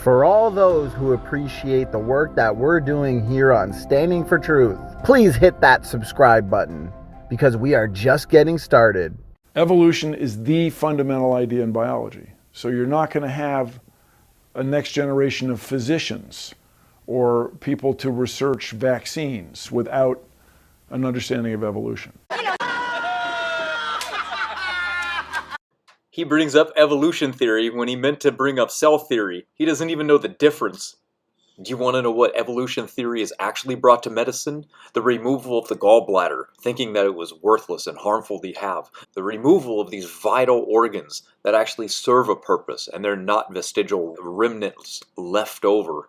For all those who appreciate the work that we're doing here on Standing for Truth, please hit that subscribe button because we are just getting started. Evolution is the fundamental idea in biology. So you're not going to have a next generation of physicians or people to research vaccines without an understanding of evolution. He brings up evolution theory when he meant to bring up cell theory. He doesn't even know the difference. Do you want to know what evolution theory has actually brought to medicine? The removal of the gallbladder, thinking that it was worthless and harmful to have. The removal of these vital organs that actually serve a purpose, and they're not vestigial remnants left over.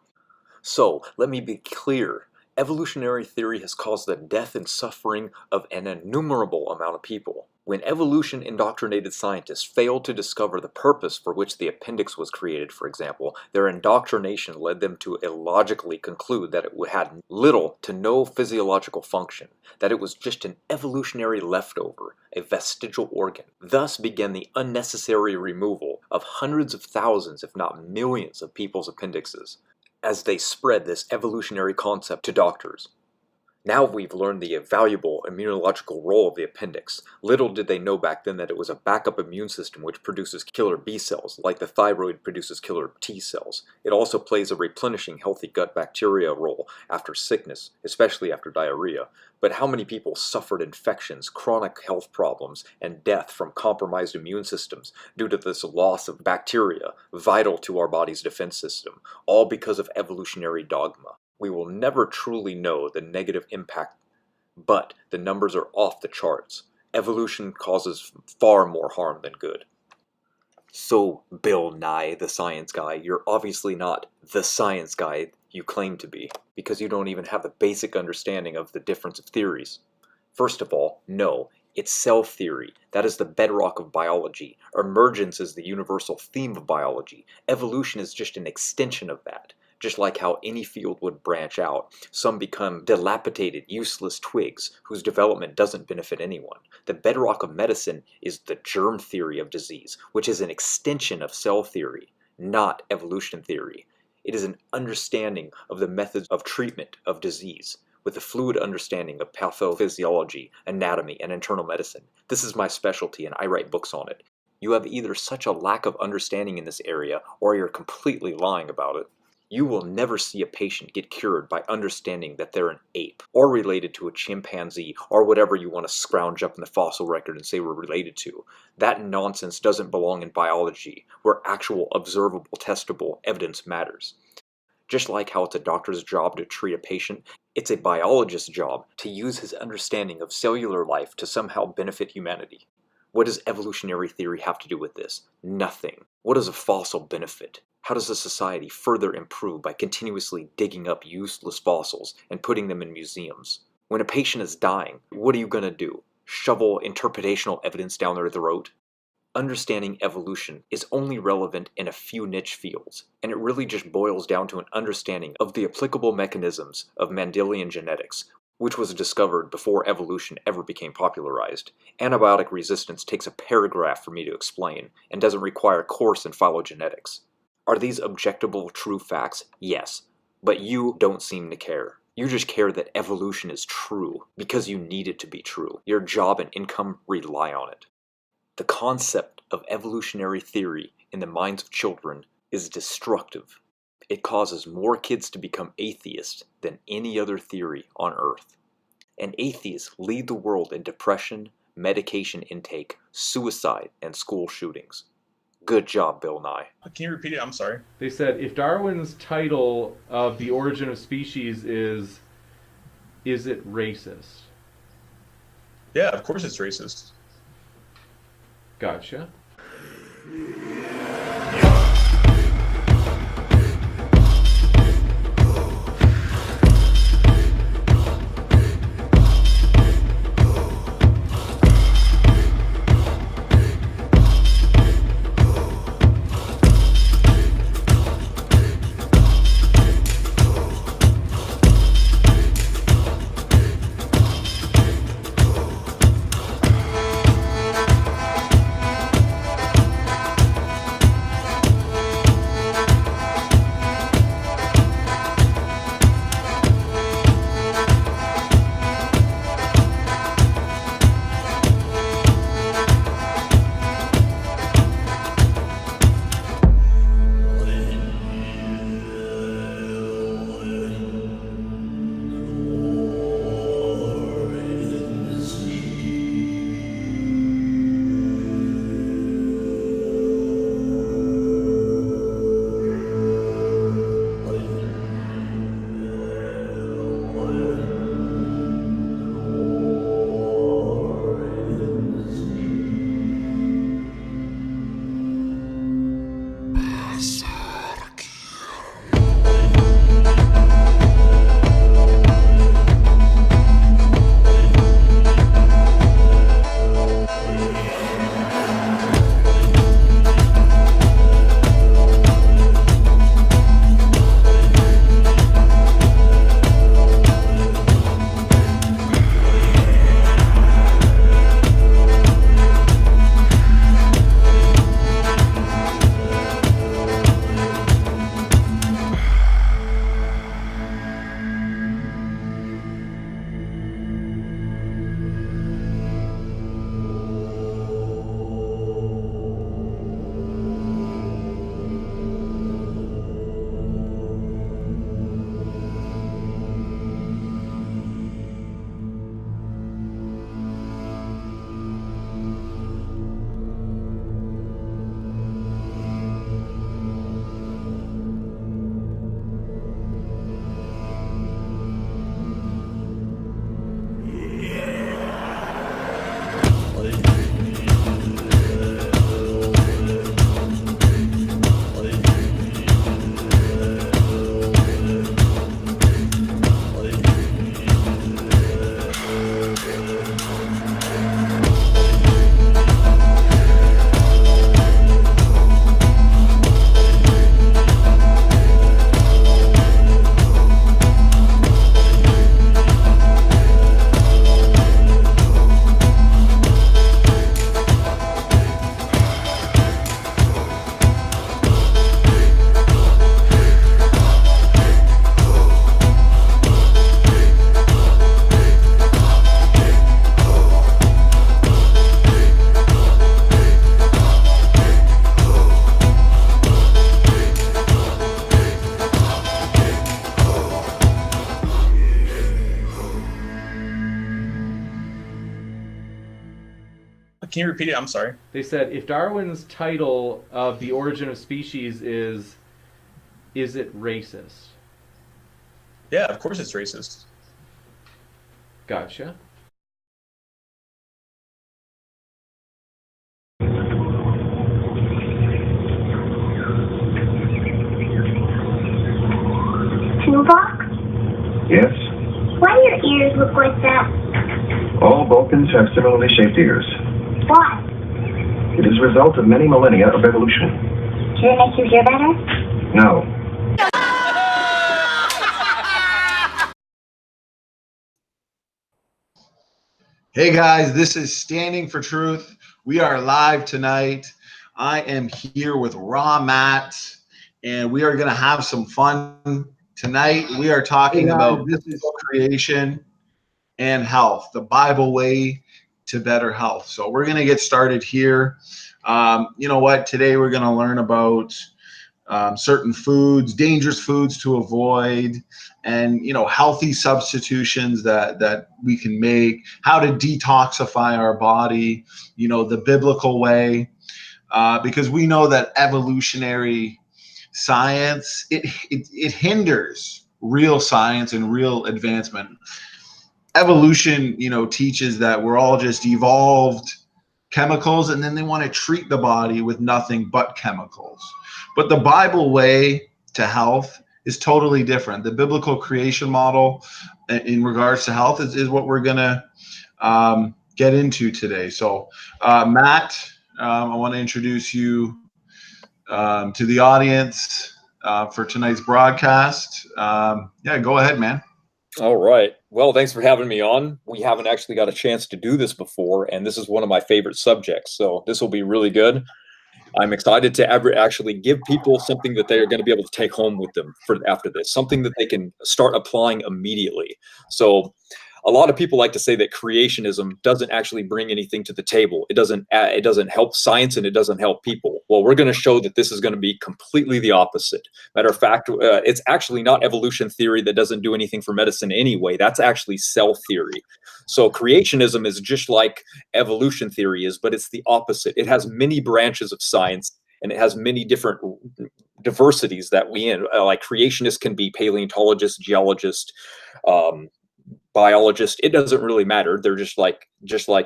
So, let me be clear. Evolutionary theory has caused the death and suffering of an innumerable amount of people. When evolution-indoctrinated scientists failed to discover the purpose for which the appendix was created, for example, their indoctrination led them to illogically conclude that it had little to no physiological function, that it was just an evolutionary leftover, a vestigial organ. Thus began the unnecessary removal of hundreds of thousands, if not millions, of people's appendixes, as they spread this evolutionary concept to doctors. Now we've learned the valuable immunological role of the appendix. Little did they know back then that it was a backup immune system which produces killer B cells, like the thyroid produces killer T cells. It also plays a replenishing healthy gut bacteria role after sickness, especially after diarrhea. But how many people suffered infections, chronic health problems, and death from compromised immune systems due to this loss of bacteria, vital to our body's defense system, all because of evolutionary dogma? We will never truly know the negative impact, but the numbers are off the charts. Evolution causes far more harm than good. So, Bill Nye, the science guy, you're obviously not the science guy you claim to be, because you don't even have the basic understanding of the difference of theories. First of all, no, it's cell theory. That is the bedrock of biology. Emergence is the universal theme of biology. Evolution is just an extension of that. Just like how any field would branch out, some become dilapidated, useless twigs whose development doesn't benefit anyone. The bedrock of medicine is the germ theory of disease, which is an extension of cell theory, not evolution theory. It is an understanding of the methods of treatment of disease, with a fluid understanding of pathophysiology, anatomy, and internal medicine. This is my specialty, and I write books on it. You have either such a lack of understanding in this area, or you're completely lying about it. You will never see a patient get cured by understanding that they're an ape, or related to a chimpanzee, or whatever you want to scrounge up in the fossil record and say we're related to. That nonsense doesn't belong in biology, where actual observable, testable evidence matters. Just like how it's a doctor's job to treat a patient, it's a biologist's job to use his understanding of cellular life to somehow benefit humanity. What does evolutionary theory have to do with this? Nothing. What does a fossil benefit? How does a society further improve by continuously digging up useless fossils and putting them in museums? When a patient is dying, what are you going to do? Shovel interpretational evidence down their throat? Understanding evolution is only relevant in a few niche fields, and it really just boils down to an understanding of the applicable mechanisms of Mendelian genetics, which was discovered before evolution ever became popularized. Antibiotic resistance takes a paragraph for me to explain, and doesn't require course in phylogenetics. Are these objectable true facts? Yes, but you don't seem to care. You just care that evolution is true because you need it to be true. Your job and income rely on it. The concept of evolutionary theory in the minds of children is destructive. It causes more kids to become atheists than any other theory on Earth. And atheists lead the world in depression, medication intake, suicide, and school shootings. Good job, Bill Nye. Can you repeat it? I'm sorry. They said if Darwin's title of The Origin of Species is it racist? Yeah, of course it's racist. Gotcha. Can you repeat it? I'm sorry. They said if Darwin's title of The Origin of Species is it racist? Yeah, of course it's racist. Gotcha. Toolbox? Yes. Why do your ears look like that? All Vulcans have similarly shaped ears. Why? It is a result of many millennia of evolution. Should it make you hear better? No. Hey guys, this is Standing for Truth. We are live tonight. I am here with Raw Matt, and we are going to have some fun tonight. We are talking about biblical creation and health, the Bible way to better health. So we're going to get started here. You know what? Today we're going to learn about certain foods, dangerous foods to avoid, and healthy substitutions that we can make, how to detoxify our body, the biblical way, because we know that evolutionary science it hinders real science and real advancement. Evolution teaches that we're all just evolved chemicals, and then they want to treat the body with nothing but chemicals. But the Bible way to health is totally different. The biblical creation model in regards to health is what we're going to get into today. So, Matt, I want to introduce you to the audience for tonight's broadcast. Yeah, go ahead, man. All right. Well, thanks for having me on. We haven't actually got a chance to do this before, and this is one of my favorite subjects. So this will be really good. I'm excited to actually give people something that they're going to be able to take home with them for after this, something that they can start applying immediately. So a lot of people like to say that creationism doesn't actually bring anything to the table. It doesn't help science, and it doesn't help people. Well, we're going to show that this is going to be completely the opposite. Matter of fact, it's actually not evolution theory that doesn't do anything for medicine anyway. That's actually cell theory. So creationism is just like evolution theory is, but it's the opposite. It has many branches of science, and it has many different diversities that we in. Like creationists can be paleontologists, geologists, biologist. It doesn't really matter. They're just like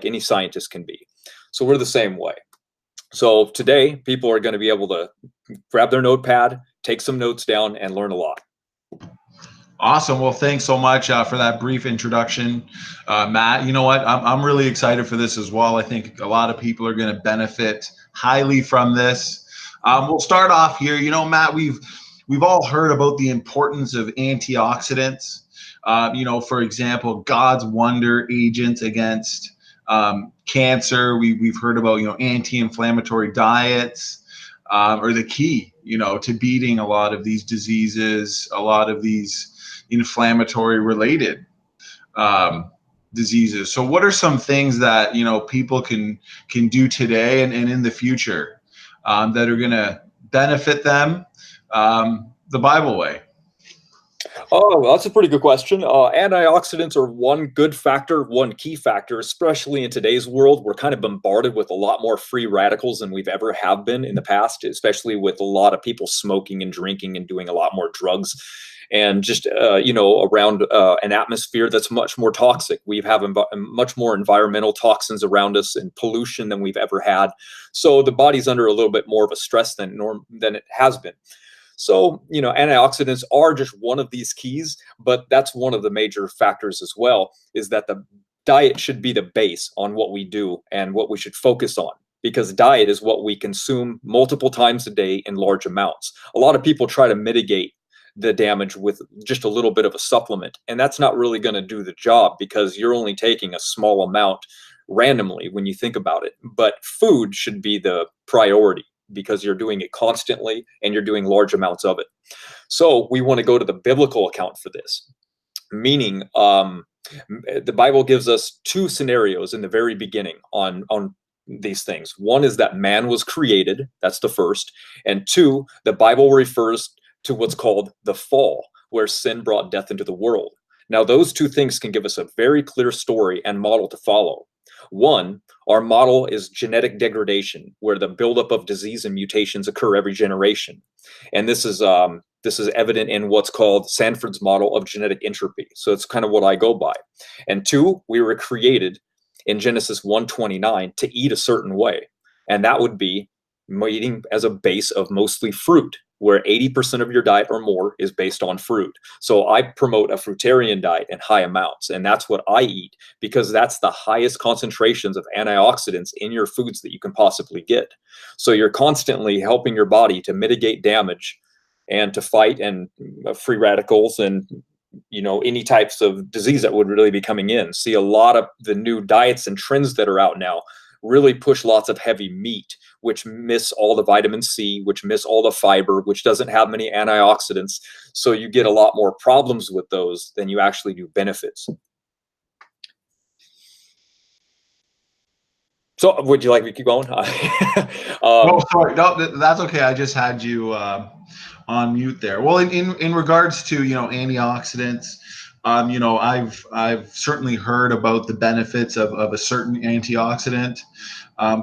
any scientist can be. So we're the same way. So today people are going to be able to grab their notepad, take some notes down, and learn a lot. Awesome. Well, thanks so much for that brief introduction, Matt. You know what? I'm really excited for this as well. I think a lot of people are going to benefit highly from this. We'll start off here. Matt, we've all heard about the importance of antioxidants. For example, God's wonder agents against cancer. We've heard about, anti-inflammatory diets are the key, to beating a lot of these diseases, a lot of these inflammatory related diseases. So what are some things that, people can do today and in the future that are going to benefit them the Bible way? Oh, well, that's a pretty good question. Antioxidants are one good factor, one key factor, especially in today's world. We're kind of bombarded with a lot more free radicals than we've ever have been in the past, especially with a lot of people smoking and drinking and doing a lot more drugs, and just, around an atmosphere that's much more toxic. We have much more environmental toxins around us and pollution than we've ever had. So the body's under a little bit more of a stress than it has been. So, antioxidants are just one of these keys, but that's one of the major factors as well, is that the diet should be the base on what we do and what we should focus on, because diet is what we consume multiple times a day in large amounts. A lot of people try to mitigate the damage with just a little bit of a supplement, and that's not really going to do the job, because you're only taking a small amount randomly when you think about it. But food should be the priority, because you're doing it constantly and you're doing large amounts of it. So we want to go to the biblical account for this, meaning the Bible gives us two scenarios in the very beginning on these things. One is that man was created. That's the first. And two, the Bible refers to what's called the fall, where sin brought death into the world. Now, those two things can give us a very clear story and model to follow. One, our model is genetic degradation, where the buildup of disease and mutations occur every generation. And this is evident in what's called Sanford's model of genetic entropy. So it's kind of what I go by. And two, we were created in Genesis 1:29 to eat a certain way. And that would be eating as a base of mostly fruit, where 80% of your diet or more is based on fruit. So I promote a fruitarian diet in high amounts, and that's what I eat, because that's the highest concentrations of antioxidants in your foods that you can possibly get. So you're constantly helping your body to mitigate damage and to fight and free radicals and any types of disease that would really be coming in. See, a lot of the new diets and trends that are out now really push lots of heavy meat, which miss all the vitamin C, which miss all the fiber, which doesn't have many antioxidants. So you get a lot more problems with those than you actually do benefits. So would you like me to keep going? Oh, sorry. No, that's okay. I just had you on mute there. Well, in regards to, antioxidants, I've certainly heard about the benefits of a certain antioxidant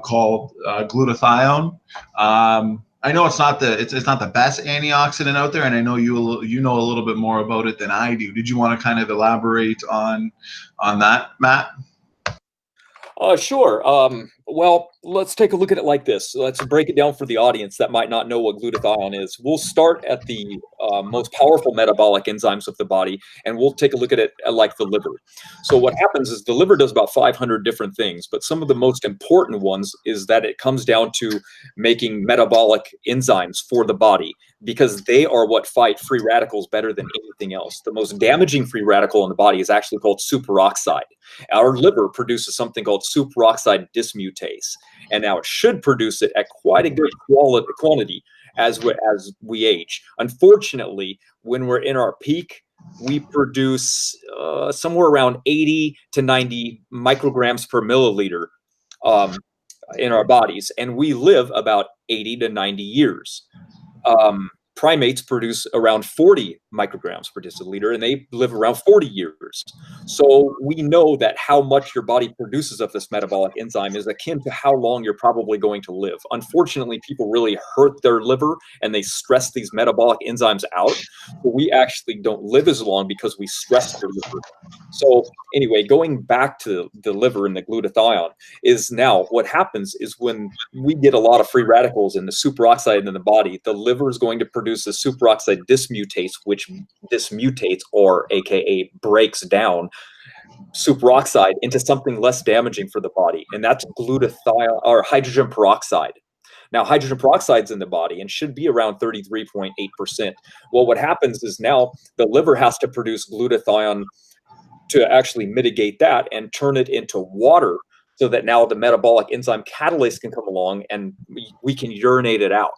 called glutathione. I know it's not the best antioxidant out there, and I know you know a little bit more about it than I do. Did you want to kind of elaborate on that, Matt? Sure. Well, let's take a look at it like this. Let's break it down for the audience that might not know what glutathione is. We'll start at the most powerful metabolic enzymes of the body, and we'll take a look at it like the liver. So what happens is the liver does about 500 different things, but some of the most important ones is that it comes down to making metabolic enzymes for the body, because they are what fight free radicals better than anything else. The most damaging free radical in the body is actually called superoxide. Our liver produces something called superoxide dismutase, and now it should produce it at quite a good quantity as we age. Unfortunately, when we're in our peak, we produce somewhere around 80 to 90 micrograms per milliliter in our bodies, and we live about 80 to 90 years. Primates produce around 40 micrograms per deciliter, and they live around 40 years. So we know that how much your body produces of this metabolic enzyme is akin to how long you're probably going to live. Unfortunately, people really hurt their liver and they stress these metabolic enzymes out. But we actually don't live as long because we stress their liver. So anyway, going back to the liver and the glutathione, is now what happens is when we get a lot of free radicals in the superoxide in the body, the liver is going to produce a superoxide dismutase, which dismutates, or AKA breaks down superoxide into something less damaging for the body, and that's glutathione or hydrogen peroxide. Now, hydrogen peroxide is in the body and should be around 33.8%. Well, what happens is now the liver has to produce glutathione to actually mitigate that and turn it into water, so that now the metabolic enzyme catalase can come along and we can urinate it out.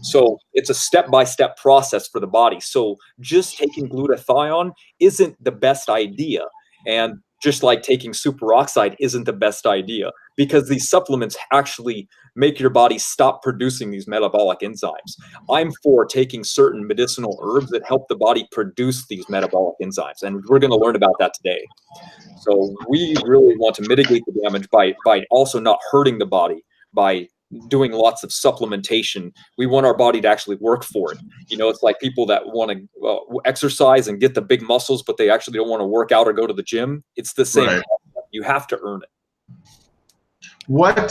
So it's a step-by-step process for the body. So just taking glutathione isn't the best idea. And just like taking superoxide isn't the best idea, because these supplements actually make your body stop producing these metabolic enzymes. I'm for taking certain medicinal herbs that help the body produce these metabolic enzymes, and we're going to learn about that today. So we really want to mitigate the damage by also not hurting the body by doing lots of supplementation. We want our body to actually work for it. It's like people that want to exercise and get the big muscles, but they actually don't want to work out or go to the gym. It's the same. Right. You have to earn it. What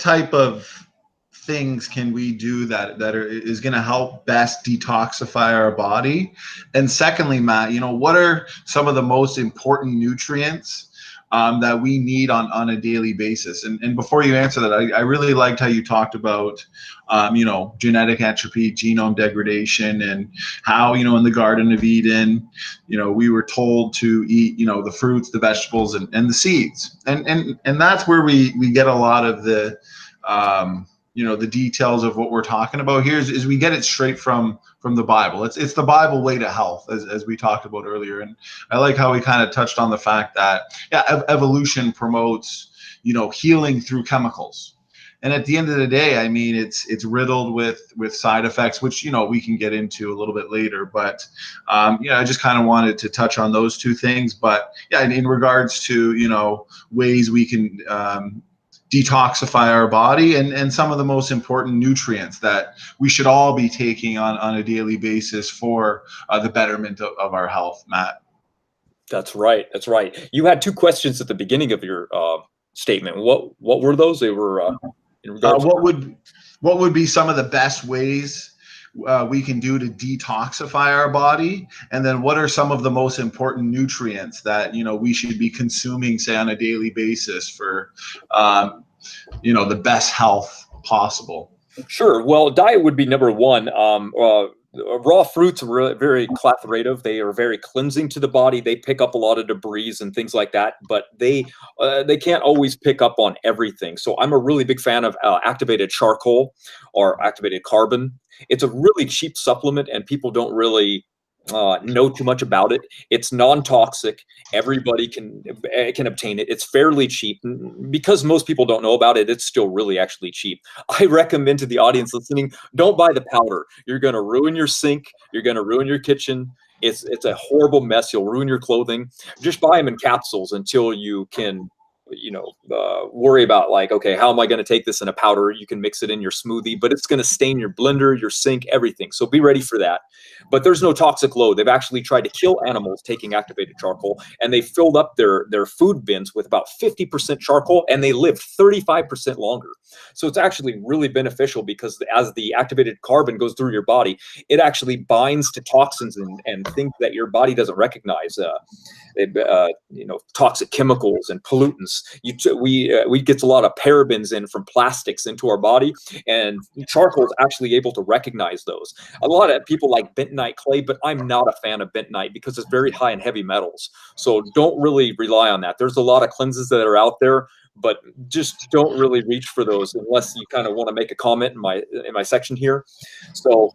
type of things can we do that is going to help best detoxify our body? And secondly, Matt, what are some of the most important nutrients that we need on a daily basis? And before you answer that, I really liked how you talked about, genetic entropy, genome degradation, and how, in the Garden of Eden, we were told to eat, the fruits, the vegetables, and the seeds. And that's where we get a lot of the, the details of what we're talking about here is we get it straight from the Bible. It's the Bible way to health, as we talked about earlier. And I like how we kind of touched on the fact that evolution promotes healing through chemicals, And at the end of the day, I mean, it's riddled with side effects, which, we can get into a little bit later. But, I just kind of wanted to touch on those two things. But yeah, in regards to, ways we can detoxify our body and some of the most important nutrients that we should all be taking on a daily basis for the betterment of our health, Matt. That's right. That's right. You had two questions at the beginning of your statement. What were those? They were in regards what would be some of the best ways we can do to detoxify our body, and then what are some of the most important nutrients that we should be consuming, say, on a daily basis for the best health possible? Sure. Well, diet would be number one. Raw fruits are very clathrative. They are very cleansing to the body. They pick up a lot of debris and things like that, but they can't always pick up on everything. So I'm a really big fan of activated charcoal or activated carbon. It's a really cheap supplement, and people don't really know too much about it. It's non-toxic. Everybody can obtain it. It's fairly cheap. Because most people don't know about it, it's still really actually cheap. I recommend to the audience listening, don't buy the powder. You're going to ruin your sink. You're going to ruin your kitchen. It's a horrible mess. You'll ruin your clothing. Just buy them in capsules until you can worry about, like, okay, how am I going to take this in a powder? You can mix it in your smoothie, but it's going to stain your blender, your sink, everything. So be ready for that. But there's no toxic load. They've actually tried to kill animals taking activated charcoal, and they filled up their food bins with about 50% charcoal, and they lived 35% longer. So it's actually really beneficial, because as the activated carbon goes through your body, it actually binds to toxins and things that your body doesn't recognize. Toxic chemicals and pollutants. We get a lot of parabens in from plastics into our body, and charcoal is actually able to recognize those. A lot of people like bentonite clay, but I'm not a fan of bentonite because it's very high in heavy metals. So don't really rely on that. There's a lot of cleanses that are out there, but just don't really reach for those unless you kind of want to make a comment in my section here. So,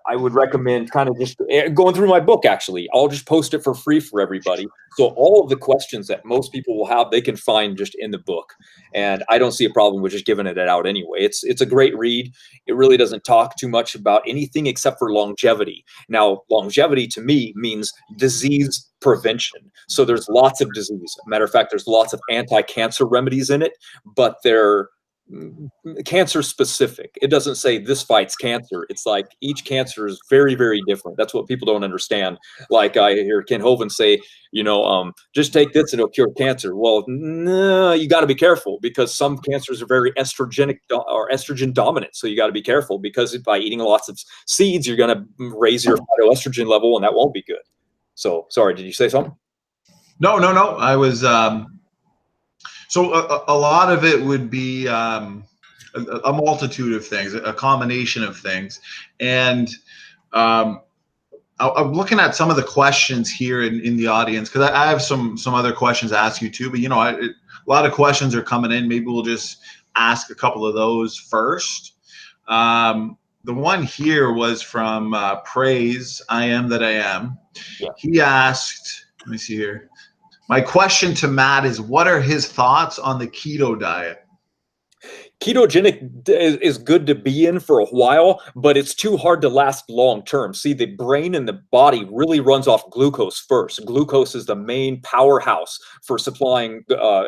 I would recommend kind of just going through my book. Actually, I'll just post it for free for everybody. So all of the questions that most people will have, they can find just in the book. And I don't see a problem with just giving it out anyway. It's a great read. It really doesn't talk too much about anything except for longevity. Now, longevity to me means disease prevention. So there's lots of disease. Matter of fact, there's lots of anti-cancer remedies in it, but they're cancer specific. It doesn't say this fights cancer. It's like each cancer is very, very different. That's what people don't understand. Like I hear Ken Hovind say, just take this and it'll cure cancer. Well, no, you got to be careful, because some cancers are very estrogenic or estrogen dominant. So you got to be careful, because by eating lots of seeds, you're going to raise your phytoestrogen level, and that won't be good. So sorry, did you say something? No. I was, so a lot of it would be a multitude of things, a combination of things. And I'm looking at some of the questions here in the audience, because I have some other questions to ask you too. But a lot of questions are coming in. Maybe we'll just ask a couple of those first. The one here was from Praise I Am That I Am. Yeah. He asked, let me see here. My question to Matt is, what are his thoughts on the keto diet? Ketogenic is good to be in for a while, but it's too hard to last long term. See, the brain and the body really runs off glucose first. Glucose is the main powerhouse for supplying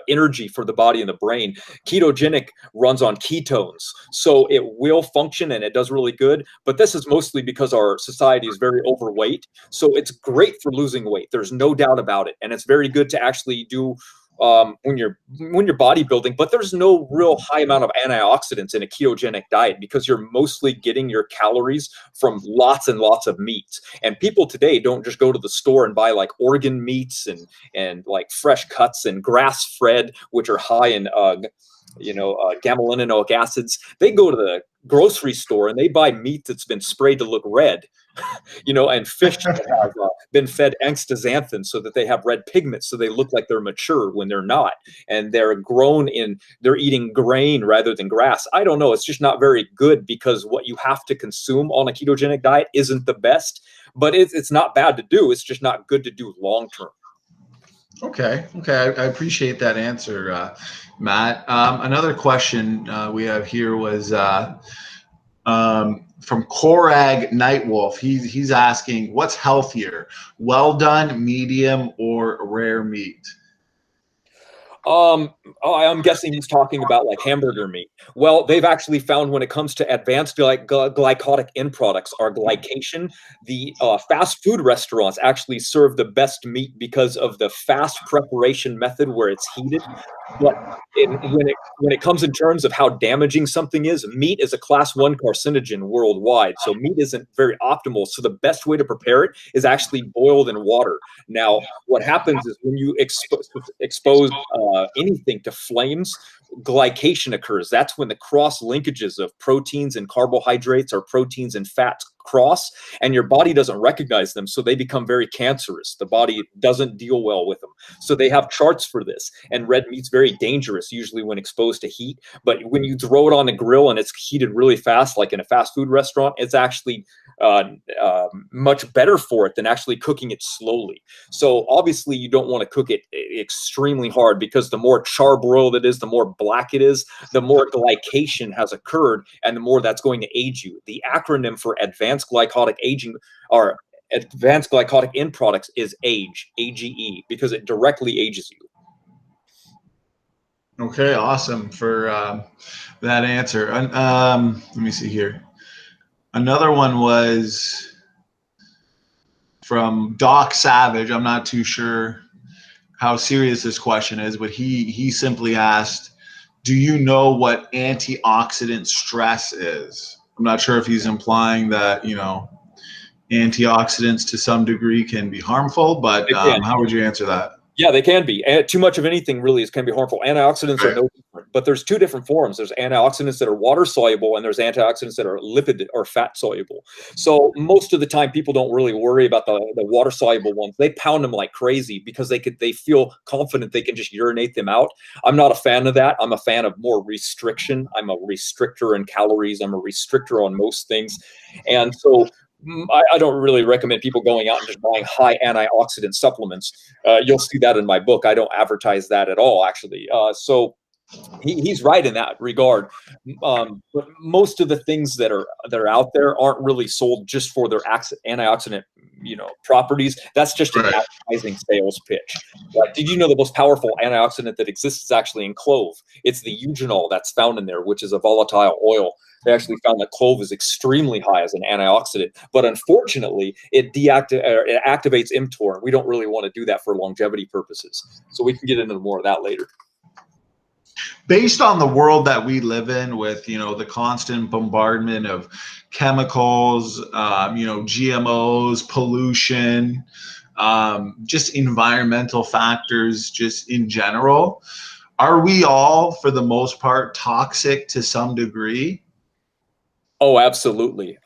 energy for the body and the brain. Ketogenic runs on ketones, so it will function and it does really good, but this is mostly because our society is very overweight. So it's great for losing weight. There's no doubt about it. And it's very good to actually do when you're bodybuilding, but there's no real high amount of antioxidants in a ketogenic diet, because you're mostly getting your calories from lots and lots of meats. And people today don't just go to the store and buy like organ meats and like fresh cuts and grass fed, which are high in gamma-linolenic acids. They go to the grocery store and they buy meat that's been sprayed to look red, and fish that have been fed astaxanthin so that they have red pigments, so they look like they're mature when they're not, and they're eating grain rather than grass. I don't know. It's just not very good, because what you have to consume on a ketogenic diet isn't the best, but it's not bad to do. It's just not good to do long term. Okay. Okay. I appreciate that answer, Matt. Another question we have here was from Korag Nightwolf. He's asking, what's healthier, well done, medium, or rare meat? I'm guessing he's talking about like hamburger meat. Well, they've actually found when it comes to advanced glycotic end products, our glycation, the fast food restaurants actually serve the best meat because of the fast preparation method where it's heated. But when it comes in terms of how damaging something is, meat is a class 1 carcinogen worldwide. So meat isn't very optimal. So the best way to prepare it is actually boiled in water. Now, what happens is when you expose anything to flames, glycation occurs. That's when the cross linkages of proteins and carbohydrates or proteins and fats cross, and your body doesn't recognize them, so they become very cancerous. The body doesn't deal well with them. So they have charts for this, and red meat's very dangerous usually when exposed to heat. But when you throw it on the grill and it's heated really fast, like in a fast food restaurant, it's actually much better for it than actually cooking it slowly. So obviously you don't want to cook it extremely hard, because the more charbroiled it is, the more black it is, the more glycation has occurred, and the more that's going to age you. The acronym for advanced glycotic aging, or advanced glycotic end products, is AGE, AGE, because it directly ages you. Okay, awesome for that answer. Let me see here. Another one was from Doc Savage. I'm not too sure how serious this question is, but he simply asked, do you know what antioxidant stress is? I'm not sure if he's implying that, antioxidants to some degree can be harmful, but how would you answer that? Yeah, they can be. And too much of anything really can be harmful. Antioxidants are no different, but there's two different forms. There's antioxidants that are water soluble, and there's antioxidants that are lipid or fat soluble. So most of the time, people don't really worry about the water soluble ones. They pound them like crazy because they feel confident they can just urinate them out. I'm not a fan of that. I'm a fan of more restriction. I'm a restrictor in calories. I'm a restrictor on most things, and so I don't really recommend people going out and just buying high antioxidant supplements. You'll see that in my book. I don't advertise that at all, actually. So he's right in that regard. But most of the things that are out there aren't really sold just for their antioxidant, properties. That's just an advertising sales pitch. Did you know the most powerful antioxidant that exists is actually in clove? It's the eugenol that's found in there, which is a volatile oil. They actually found that clove is extremely high as an antioxidant, but unfortunately, it activates mTOR, and we don't really want to do that for longevity purposes. So we can get into more of that later. Based on the world that we live in, with the constant bombardment of chemicals, GMOs, pollution, just environmental factors, just in general, are we all, for the most part, toxic to some degree? Oh, absolutely.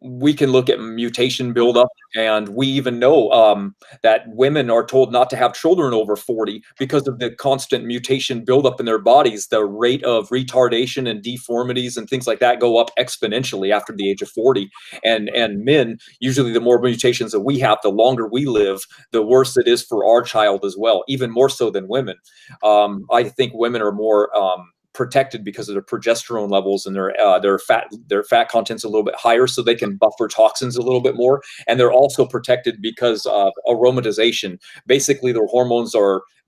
We can look at mutation buildup, and we even know that women are told not to have children over 40 because of the constant mutation buildup in their bodies. The rate of retardation and deformities and things like that go up exponentially after the age of 40. And men, usually the more mutations that we have, the longer we live, the worse it is for our child as well, even more so than women. I think women are more protected because of their progesterone levels, and their fat content's a little bit higher, so they can buffer toxins a little bit more. And they're also protected because of aromatization. Basically, their hormones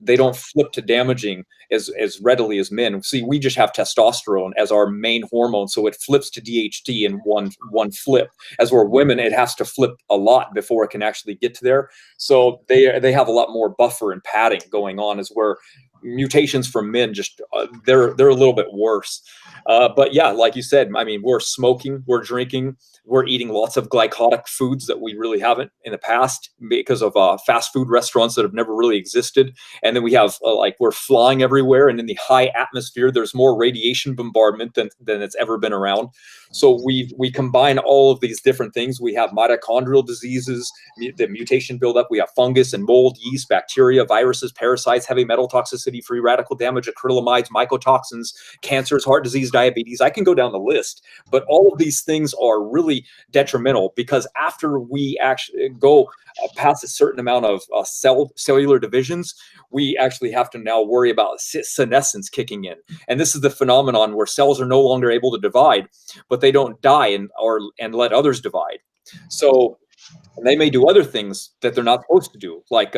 they don't flip to damaging as readily as men. See, we just have testosterone as our main hormone, so it flips to DHT in one flip. As we're women, it has to flip a lot before it can actually get to there. So they have a lot more buffer and padding going on, as where mutations from men just they're a little bit worse. But yeah, like you said, we're smoking, we're drinking, we're eating lots of glycotic foods that we really haven't in the past because of fast food restaurants that have never really existed. And then we have we're flying everywhere, and in the high atmosphere there's more radiation bombardment than it's ever been around. So we combine all of these different things. We have mitochondrial diseases, the mutation buildup. We have fungus and mold, yeast, bacteria, viruses, parasites, heavy metal toxicity, free radical damage, acrylamides, mycotoxins, cancers, heart disease, diabetes. I can go down the list, but all of these things are really detrimental because after we actually go past a certain amount of cellular divisions, we actually have to now worry about senescence kicking in. And this is the phenomenon where cells are no longer able to divide, but they don't die and let others divide. So they may do other things that they're not supposed to do, like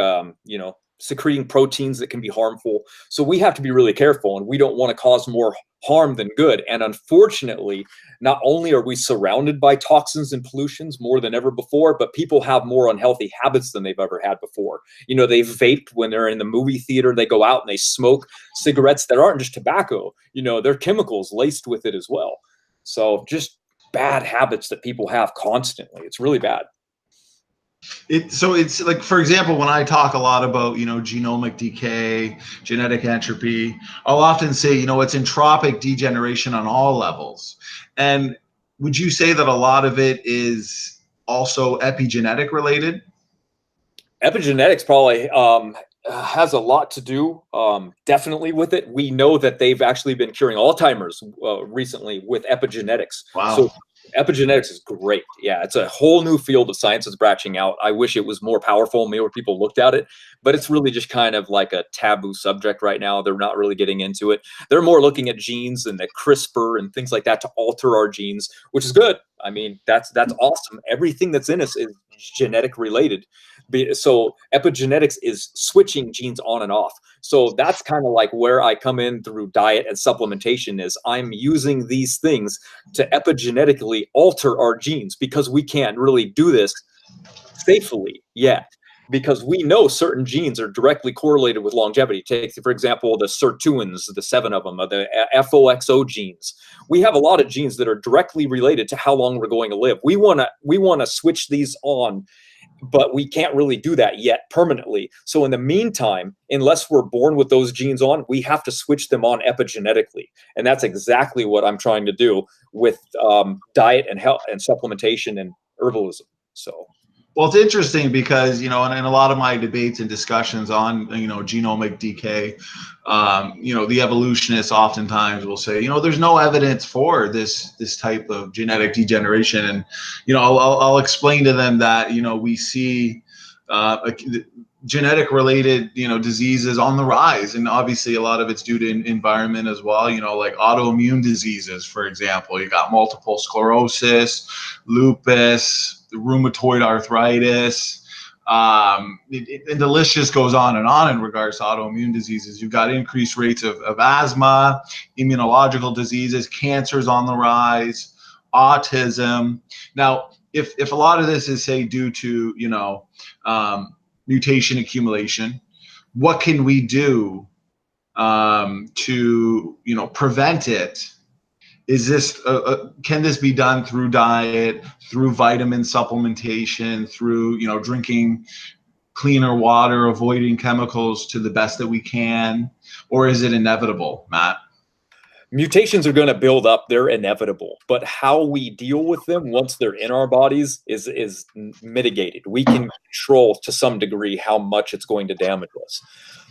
secreting proteins that can be harmful. So we have to be really careful, and we don't want to cause more harm than good. And unfortunately, not only are we surrounded by toxins and pollutions more than ever before, but people have more unhealthy habits than they've ever had before. They vape when they're in the movie theater, they go out and they smoke cigarettes that aren't just tobacco, they're chemicals laced with it as well. So just bad habits that people have constantly. It's really bad. So it's like, for example, when I talk a lot about, genomic decay, genetic entropy, I'll often say, it's entropic degeneration on all levels. And would you say that a lot of it is also epigenetic related? Epigenetics probably has a lot to do definitely with it. We know that they've actually been curing Alzheimer's recently with epigenetics. Wow. So epigenetics is great. Yeah, it's a whole new field of science that's branching out. I wish it was more powerful, more people looked at it, but it's really just kind of like a taboo subject right now. They're not really getting into it. They're more looking at genes and the CRISPR and things like that to alter our genes, which is good. I mean, that's awesome. Everything that's in us is genetic related. So epigenetics is switching genes on and off. So that's kind of like where I come in through diet and supplementation is I'm using these things to epigenetically alter our genes because we can't really do this safely yet. Because we know certain genes are directly correlated with longevity. Take, for example, the sirtuins, the 7 of them, the FOXO genes. We have a lot of genes that are directly related to how long we're going to live. We want to switch these on, but we can't really do that yet permanently. So in the meantime, unless we're born with those genes on, we have to switch them on epigenetically. And that's exactly what I'm trying to do with diet and health and supplementation and herbalism. So. Well, it's interesting because, in a lot of my debates and discussions on, genomic decay, the evolutionists oftentimes will say, there's no evidence for this type of genetic degeneration. And, I'll explain to them that, we see genetic related, diseases on the rise. And obviously a lot of it's due to environment as well, like autoimmune diseases, for example. You got multiple sclerosis, lupus, rheumatoid arthritis, and the list just goes on in regards to autoimmune diseases. You've got increased rates of asthma, immunological diseases, cancers on the rise, autism. Now, if a lot of this is, say, due to, mutation accumulation, what can we do to, prevent it? Is this can this be done through diet, through vitamin supplementation, through drinking cleaner water, avoiding chemicals to the best that we can, or is it inevitable, Matt? Mutations are going to build up. They're inevitable, but how we deal with them once they're in our bodies is mitigated. We can control to some degree how much it's going to damage us.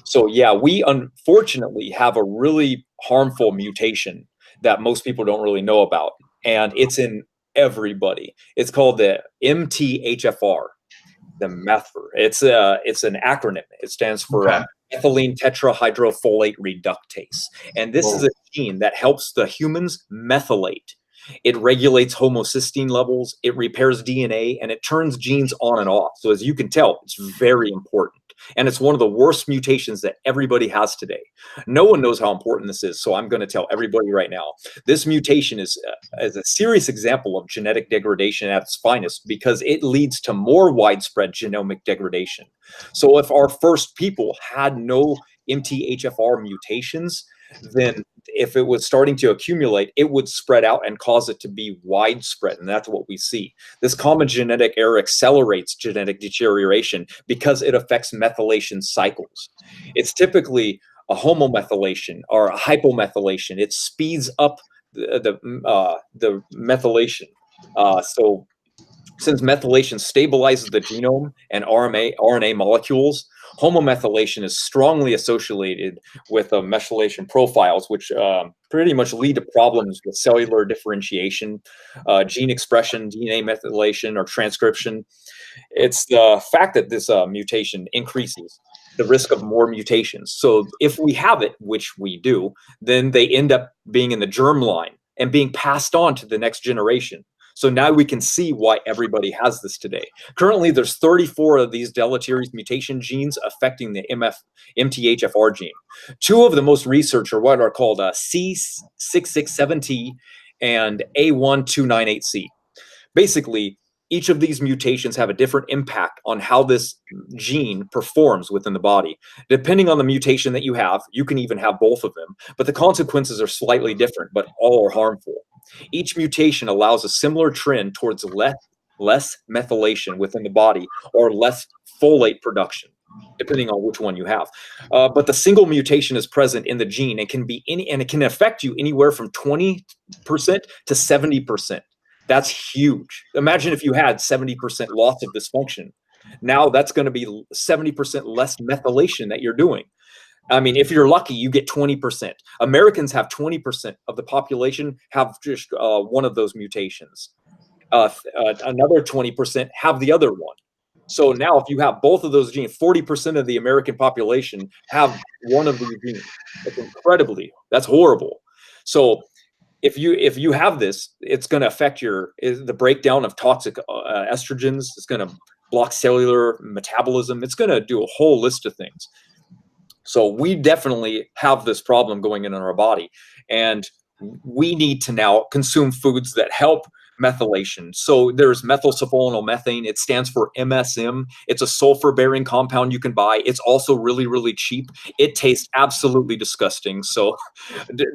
So yeah, we unfortunately have a really harmful mutation that most people don't really know about, and it's in everybody. It's called the MTHFR, the METHFR. It's an acronym. It stands for ethylene tetrahydrofolate reductase, and this is a gene that helps the humans methylate. It regulates homocysteine levels, it repairs DNA, and it turns genes on and off. So as you can tell, it's very important. And it's one of the worst mutations that everybody has today. No one knows how important this is, so I'm going to tell everybody right now. This mutation is a serious example of genetic degradation at its finest because it leads to more widespread genomic degradation. So if our first people had no MTHFR mutations, then if it was starting to accumulate, it would spread out and cause it to be widespread. And that's what we see. This common genetic error accelerates genetic deterioration because it affects methylation cycles. It's typically a homomethylation or a hypomethylation. It speeds up the methylation. So since methylation stabilizes the genome and RNA molecules, homomethylation is strongly associated with methylation profiles, which pretty much lead to problems with cellular differentiation, gene expression, DNA methylation, or transcription. It's the fact that this mutation increases the risk of more mutations. So if we have it, which we do, then they end up being in the germline and being passed on to the next generation. So now we can see why everybody has this today. Currently, there's 34 of these deleterious mutation genes affecting the MTHFR gene. Two of the most researched are what are called C667T and A1298C. Basically, each of these mutations have a different impact on how this gene performs within the body. Depending on the mutation that you have, you can even have both of them, but the consequences are slightly different, but all are harmful. Each mutation allows a similar trend towards less methylation within the body or less folate production, depending on which one you have. But the single mutation is present in the gene and and it can affect you anywhere from 20% to 70%. That's huge. Imagine if you had 70% loss of dysfunction. Now that's going to be 70% less methylation that you're doing. I mean, if you're lucky, you get 20%. Americans have 20% of the population have just one of those mutations. Another 20% have the other one. So now if you have both of those genes, 40% of the American population have one of these genes. That's horrible. So if you have this, it's going to affect the breakdown of toxic estrogens. It's going to block cellular metabolism. It's going to do a whole list of things. So we definitely have this problem going in our body, and we need to now consume foods that help methylation. So there's methylsulfonylmethane. It stands for MSM. It's a sulfur-bearing compound you can buy. It's also really, really cheap. It tastes absolutely disgusting. So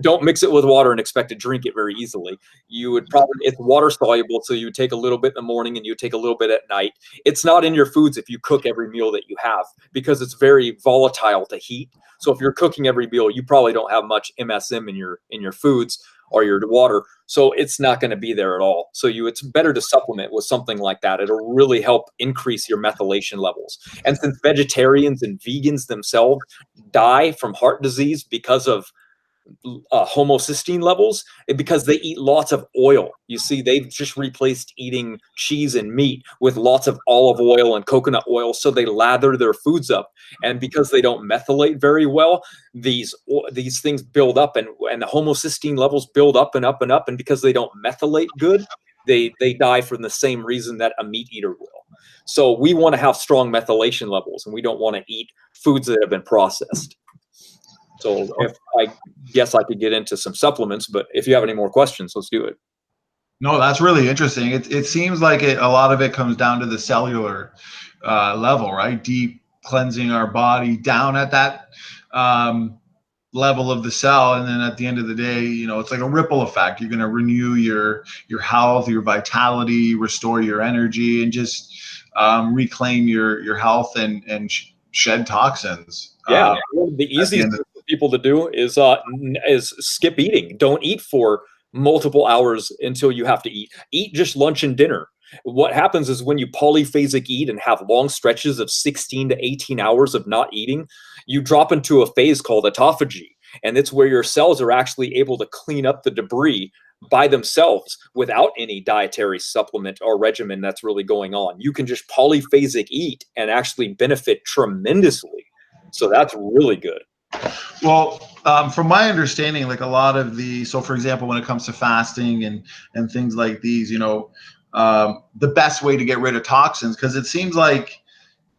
don't mix it with water and expect to drink it very easily. It's water soluble, so you would take a little bit in the morning and you take a little bit at night. It's not in your foods if you cook every meal that you have, because it's very volatile to heat. So if you're cooking every meal, you probably don't have much MSM in your foods or your water, so it's not going to be there at all. So it's better to supplement with something like that. It'll really help increase your methylation levels. And since vegetarians and vegans themselves die from heart disease because of homocysteine levels, because they eat lots of oil. You see, they've just replaced eating cheese and meat with lots of olive oil and coconut oil, so they lather their foods up. And because they don't methylate very well, these things build up, and the homocysteine levels build up and up and up. And because they don't methylate good, they die from the same reason that a meat eater will. So we want to have strong methylation levels, and we don't want to eat foods that have been processed. So I guess I could get into some supplements, but if you have any more questions, let's do it. No, that's really interesting. It seems like a lot of it comes down to the cellular level, right? Deep cleansing our body down at that level of the cell, and then at the end of the day, it's like a ripple effect. You're going to renew your health, your vitality, restore your energy, and just reclaim your health and shed toxins. Yeah, the easiest thing for people to do is skip eating. Don't eat for multiple hours until you have to eat. Eat just lunch and dinner. What happens is when you polyphasic eat and have long stretches of 16 to 18 hours of not eating, you drop into a phase called autophagy. And it's where your cells are actually able to clean up the debris by themselves without any dietary supplement or regimen that's really going on. You can just polyphasic eat and actually benefit tremendously. So that's really good. Well, from my understanding, like a lot of so for example, when it comes to fasting and things like these, the best way to get rid of toxins, because it seems like,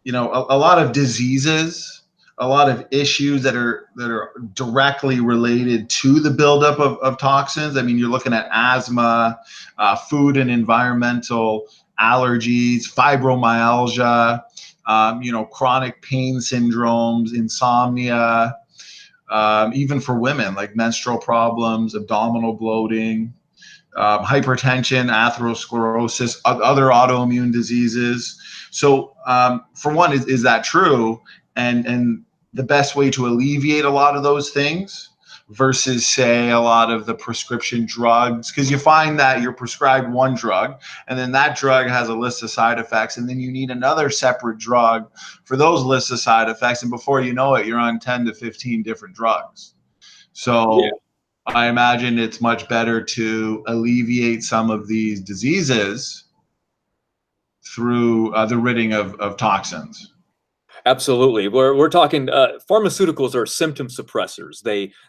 a lot of diseases, a lot of issues that are directly related to the buildup of toxins. I mean, you're looking at asthma, food and environmental allergies, fibromyalgia, chronic pain syndromes, insomnia, even for women, like menstrual problems, abdominal bloating, hypertension, atherosclerosis, other autoimmune diseases. So for one, is that true? And the best way to alleviate a lot of those things versus, say, a lot of the prescription drugs, because you find that you're prescribed one drug and then that drug has a list of side effects, and then you need another separate drug for those lists of side effects, and before you know it, you're on 10 to 15 different drugs. So yeah. I imagine it's much better to alleviate some of these diseases through the ridding of toxins. Absolutely. We're talking pharmaceuticals are symptom suppressors.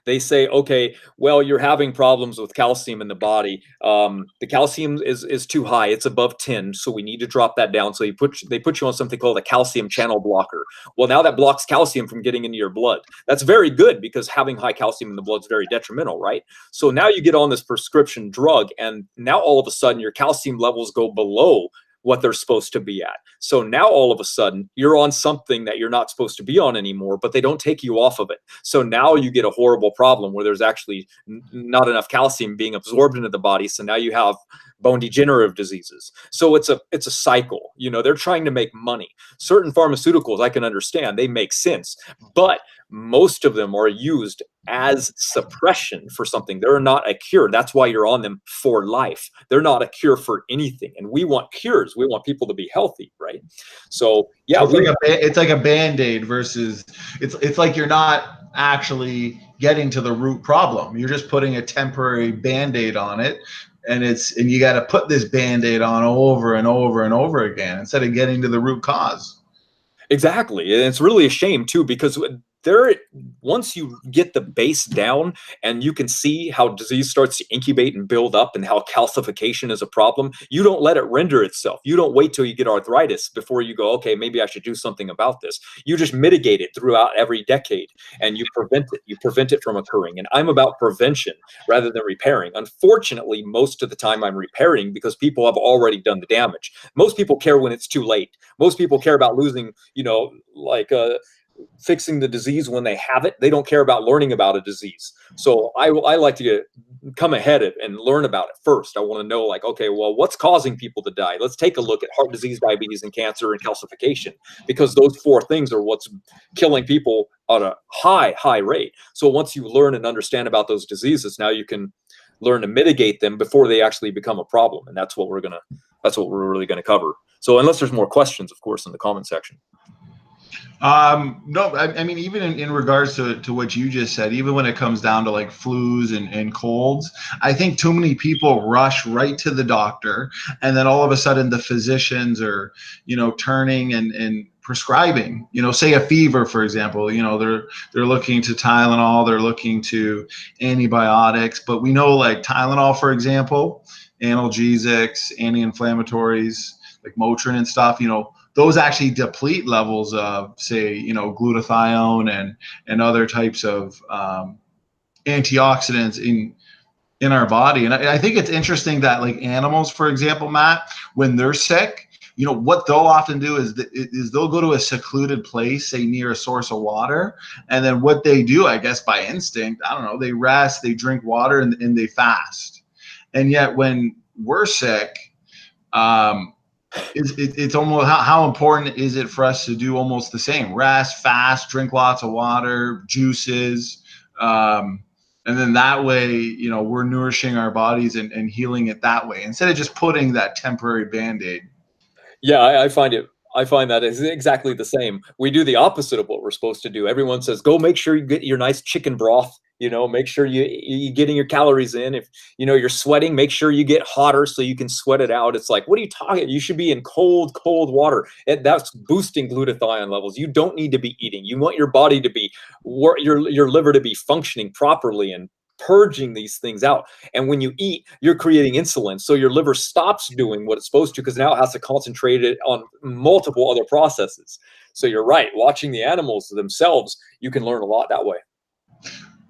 They say, okay, well, you're having problems with calcium in the body. The calcium is too high. It's above 10, so we need to drop that down. So they put you on something called a calcium channel blocker. Well, now that blocks calcium from getting into your blood. That's very good because having high calcium in the blood is very detrimental, right? So now you get on this prescription drug, and now all of a sudden your calcium levels go below what they're supposed to be at. So now all of a sudden you're on something that you're not supposed to be on anymore, but they don't take you off of it. So now you get a horrible problem where there's actually not enough calcium being absorbed into the body. So now you have bone degenerative diseases. So it's a cycle. You know, they're trying to make money. Certain pharmaceuticals, I can understand, they make sense, but most of them are used as suppression for something. They're not a cure. That's why you're on them for life. They're not a cure for anything. And we want cures. We want people to be healthy, right? So yeah, it's like a Band-Aid versus it's like you're not actually getting to the root problem. You're just putting a temporary Band-Aid on it. And you got to put this Band-Aid on over and over and over again instead of getting to the root cause. Exactly. And it's really a shame too, because once you get the base down and you can see how disease starts to incubate and build up and how calcification is a problem, you don't let it render itself. You don't wait till you get arthritis before you go, okay, maybe I should do something about this. You just mitigate it throughout every decade and you prevent it. You prevent it from occurring. And I'm about prevention rather than repairing. Unfortunately, most of the time I'm repairing because people have already done the damage. Most people care when it's too late. Most people care about losing, fixing the disease when they have it. They don't care about learning about a disease. So I like to come ahead and learn about it first. I want to know, like, okay, well, what's causing people to die? Let's take a look at heart disease, diabetes, and cancer and calcification, because those four things are what's killing people at a high rate. So once you learn and understand about those diseases, now you can learn to mitigate them before they actually become a problem. And that's what we're really gonna cover. So unless there's more questions, of course, in the comment section. No, I mean, even in regards to what you just said, even when it comes down to like flus and colds, I think too many people rush right to the doctor, and then all of a sudden the physicians are, turning and prescribing, say a fever, for example, they're looking to Tylenol, they're looking to antibiotics, but we know like Tylenol, for example, analgesics, anti-inflammatories like Motrin and stuff, those actually deplete levels of, say, glutathione and other types of antioxidants in our body. And I think it's interesting that like animals, for example, Matt, when they're sick, what they'll often do is they'll go to a secluded place, say near a source of water. And then what they do, I guess by instinct, I don't know, they rest, they drink water, and they fast. And yet when we're sick, it's almost how important is it for us to do almost the same? Rest, fast, drink lots of water, juices, and then that way, we're nourishing our bodies and healing it that way instead of just putting that temporary Band-Aid. Yeah, I find that is exactly the same. We do the opposite of what we're supposed to do. Everyone says, go make sure you get your nice chicken broth. Make sure you're getting your calories in. If, you're sweating, make sure you get hotter so you can sweat it out. It's like, what are you talking? You should be in cold water. That's boosting glutathione levels. You don't need to be eating. You want your body to be, your liver to be functioning properly and purging these things out. And when you eat, you're creating insulin. So your liver stops doing what it's supposed to because now it has to concentrate it on multiple other processes. So you're right. Watching the animals themselves, you can learn a lot that way.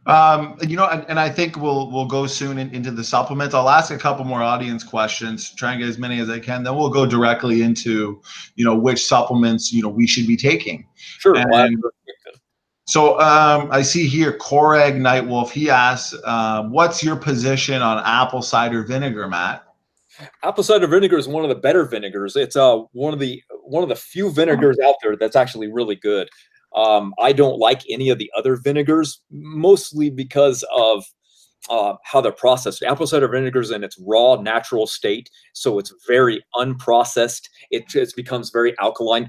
And I think we'll go soon into the supplements. I'll ask a couple more audience questions, try and get as many as I can. Then we'll go directly into, which supplements, we should be taking. Sure. So I see here Koreg Nightwolf. He asks, what's your position on apple cider vinegar, Matt? Apple cider vinegar is one of the better vinegars. It's one of the few vinegars out there that's actually really good. I don't like any of the other vinegars, mostly because of how they're processed. Apple cider vinegar is in its raw, natural state, so it's very unprocessed. It just becomes very alkaline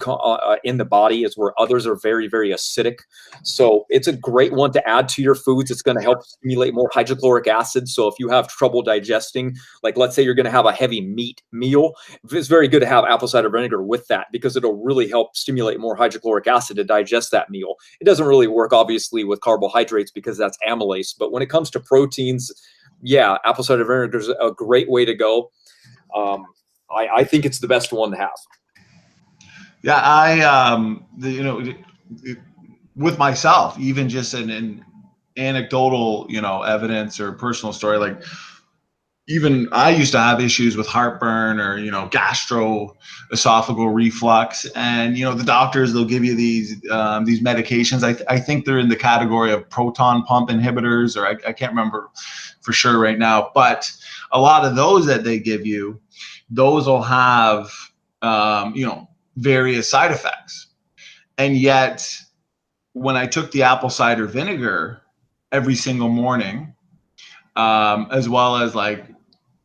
in the body, is where others are very, very acidic. So it's a great one to add to your foods. It's going to help stimulate more hydrochloric acid. So if you have trouble digesting, like let's say you're going to have a heavy meat meal, it's very good to have apple cider vinegar with that, because it'll really help stimulate more hydrochloric acid to digest that meal. It doesn't really work, obviously, with carbohydrates because that's amylase. But when it comes to proteins, yeah, apple cider vinegar is a great way to go. I think it's the best one to have. Yeah, with myself, even just an anecdotal, evidence or personal story, like even I used to have issues with heartburn or, gastroesophageal reflux, and, the doctors, they'll give you these medications. I think they're in the category of proton pump inhibitors, or I can't remember for sure right now, but a lot of those that they give you, those will have, various side effects. And yet when I took the apple cider vinegar every single morning, as well as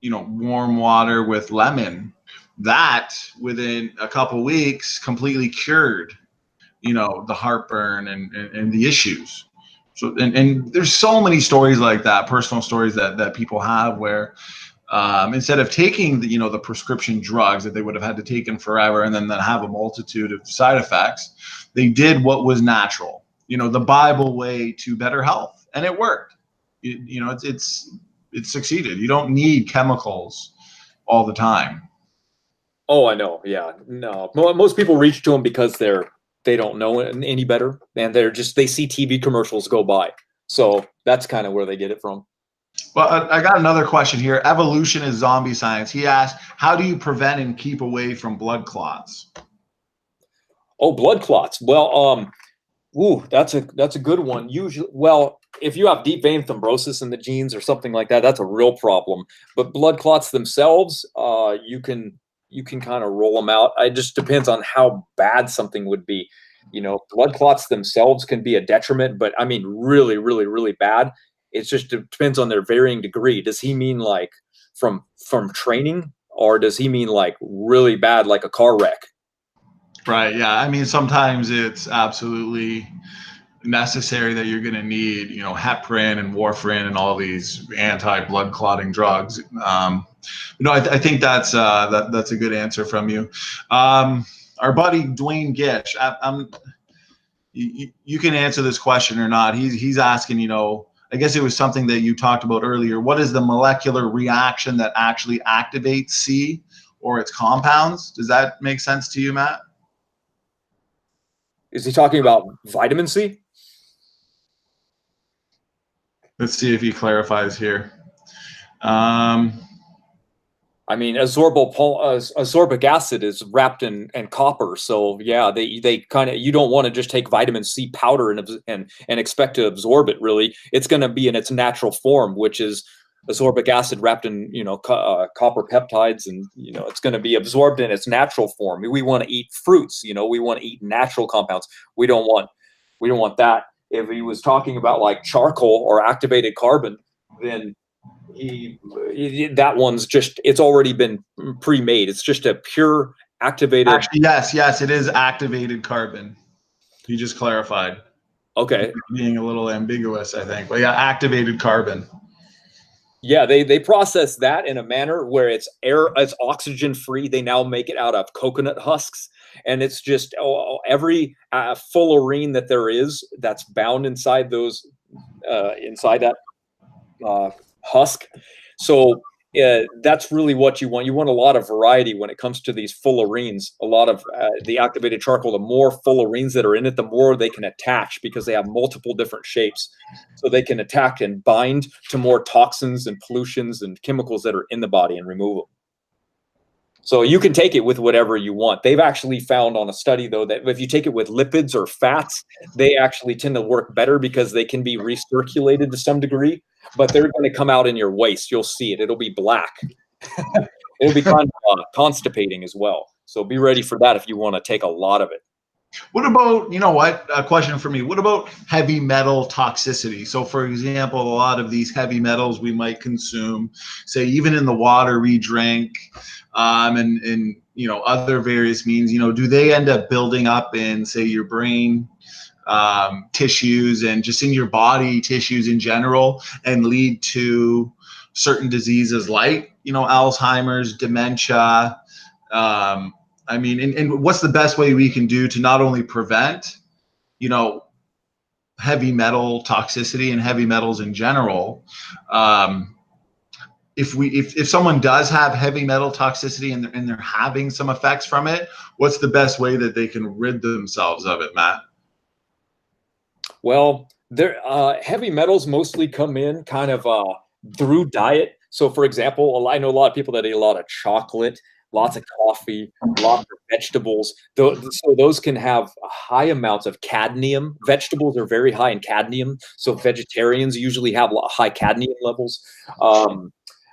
warm water with lemon, that within a couple weeks completely cured, the heartburn and the issues. So, and there's so many stories like that, personal stories that people have where, instead of taking the prescription drugs that they would have had to take in forever and then have a multitude of side effects, they did what was natural, the Bible way to better health, and it worked. It succeeded. You don't need chemicals all the time. Oh, I know. Yeah, no. Most people reach to them because they don't know any better, and they see TV commercials go by. So that's kind of where they get it from. Well, I got another question here. Evolution is zombie science. He asked, how do you prevent and keep away from blood clots? Oh, blood clots. Well, that's a good one. Usually, well, if you have deep vein thrombosis in the genes or something like that, that's a real problem. But blood clots themselves, you can kind of roll them out. It just depends on how bad something would be. Blood clots themselves can be a detriment, but I mean, really, really, really bad. It just depends on their varying degree. Does he mean like from training, or does he mean like really bad, like a car wreck? Right. Yeah. I mean, sometimes it's absolutely necessary that you're going to need, heparin and warfarin and all these anti-blood clotting drugs. I think that's a good answer from you. Our buddy Dwayne Gish, you can answer this question or not. He's asking, I guess it was something that you talked about earlier. What is the molecular reaction that actually activates C or its compounds? Does that make sense to you, Matt? Is he talking about vitamin C? Let's see if he clarifies here. I mean, ascorbic acid is wrapped in copper, so yeah, they kind of, you don't want to just take vitamin C powder and expect to absorb it. Really, it's going to be in its natural form, which is ascorbic acid wrapped in copper peptides, and it's going to be absorbed in its natural form. We want to eat fruits, we want to eat natural compounds. We don't want that. If he was talking about like charcoal or activated carbon, then that one's just, it's already been pre-made. It's just a pure activated. Actually, yes, it is activated carbon. You just clarified. Okay. Being a little ambiguous, I think. But yeah, activated carbon. Yeah, they process that in a manner where it's oxygen free. They now make it out of coconut husks, and it's just every fullerene that there is that's bound inside those inside that husk. So that's really what you want. You want a lot of variety when it comes to these fullerenes. A lot of the activated charcoal, the more fullerenes that are in it, the more they can attach, because they have multiple different shapes. So they can attack and bind to more toxins and pollutions and chemicals that are in the body and remove them. So you can take it with whatever you want. They've actually found on a study, though, that if you take it with lipids or fats, they actually tend to work better because they can be recirculated to some degree, but they're going to come out in your waste. You'll see it. It'll be black. It'll be kind of constipating as well. So be ready for that if you want to take a lot of it. What about, you know what, a question for me. What about heavy metal toxicity? So, for example, a lot of these heavy metals we might consume, say, even in the water we drink, and you know, other various means, you know, do they end up building up in, say, your brain tissues and just in your body tissues in general and lead to certain diseases like, you know, Alzheimer's, dementia? I mean, and what's the best way we can do to not only prevent, you know, heavy metal toxicity and heavy metals in general? If someone does have heavy metal toxicity and they're having some effects from it, what's the best way that they can rid themselves of it, Matt? Well, heavy metals mostly come in kind of through diet. So, for example, I know a lot of people that eat a lot of chocolate, lots of coffee, lots of vegetables. So those can have high amounts of cadmium. Vegetables are very high in cadmium, so vegetarians usually have high cadmium levels.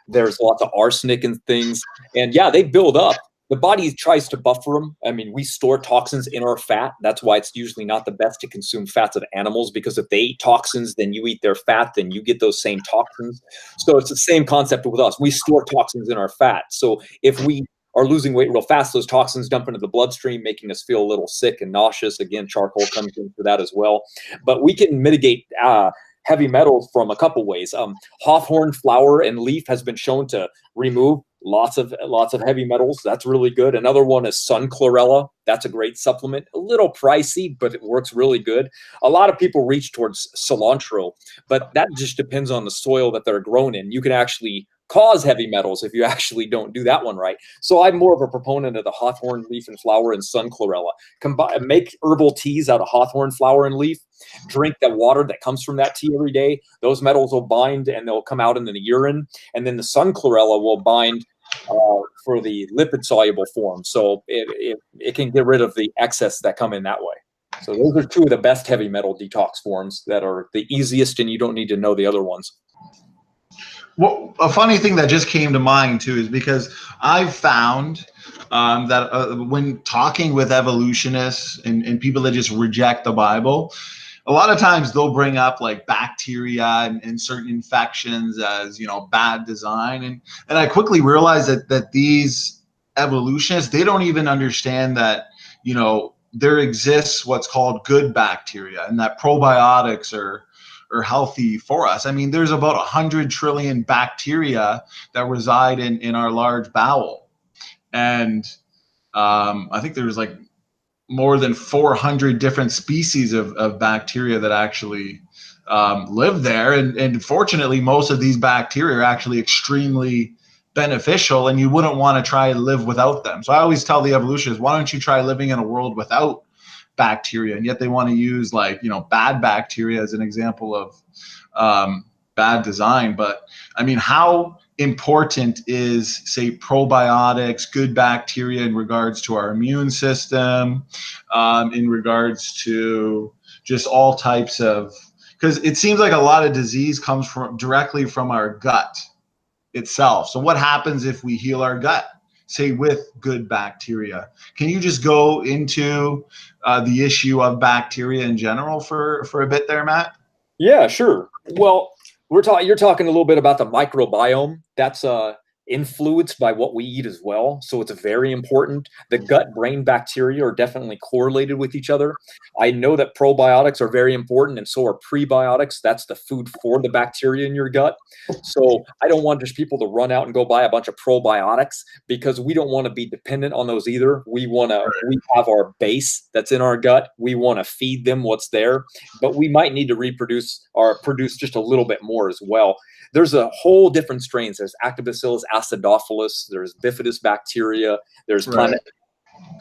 There's lots of arsenic and things, and yeah, they build up. The body tries to buffer them. I mean, we store toxins in our fat. That's why it's usually not the best to consume fats of animals, because if they eat toxins, then you eat their fat, then you get those same toxins. So it's the same concept with us. We store toxins in our fat. So if we are losing weight real fast, those toxins dump into the bloodstream, making us feel a little sick and nauseous. Again, charcoal comes in for that as well. But we can mitigate heavy metals from a couple ways. Hawthorn flower and leaf has been shown to remove lots of heavy metals. That's really good. Another one is sun chlorella. That's a great supplement. A little pricey, but it works really good. A lot of people reach towards cilantro, but that just depends on the soil that they're grown in. You can actually cause heavy metals if you actually don't do that one right. So I'm more of a proponent of the hawthorn leaf and flower and sun chlorella. Make herbal teas out of hawthorn flower and leaf. Drink the water that comes from that tea every day. Those metals will bind and they'll come out in the urine. And then the sun chlorella will bind for the lipid soluble form. So it can get rid of the excess that come in that way. So those are two of the best heavy metal detox forms that are the easiest, and you don't need to know the other ones. Well, a funny thing that just came to mind too is because I've found that when talking with evolutionists and people that just reject the Bible, a lot of times they'll bring up like bacteria and certain infections as, you know, bad design. And I quickly realized that these evolutionists, they don't even understand that, you know, there exists what's called good bacteria, and that probiotics are healthy for us. I mean, there's about 100 trillion bacteria that reside in our large bowel. And I think there's like more than 400 different species of bacteria that actually live there. And fortunately, most of these bacteria are actually extremely beneficial, and you wouldn't want to try to live without them. So I always tell the evolutionists, why don't you try living in a world without bacteria? And yet they want to use, like, you know, bad bacteria as an example of bad design. But I mean, how important is, say, probiotics, good bacteria in regards to our immune system, in regards to just all types of, because it seems like a lot of disease comes directly from our gut itself. So what happens if we heal our gut, say, with good bacteria? Can you just go into the issue of bacteria in general for a bit there, Matt? Yeah, sure. Well, you're talking a little bit about the microbiome. That's influenced by what we eat as well. So it's very important. The gut-brain bacteria are definitely correlated with each other. I know that probiotics are very important, and so are prebiotics. That's the food for the bacteria in your gut. So I don't want just people to run out and go buy a bunch of probiotics, because we don't want to be dependent on those either. We have our base that's in our gut. We want to feed them what's there, but we might need to reproduce or produce just a little bit more as well. There's a whole different strains. There's Lactobacillus acidophilus, there's bifidus bacteria, there's planet.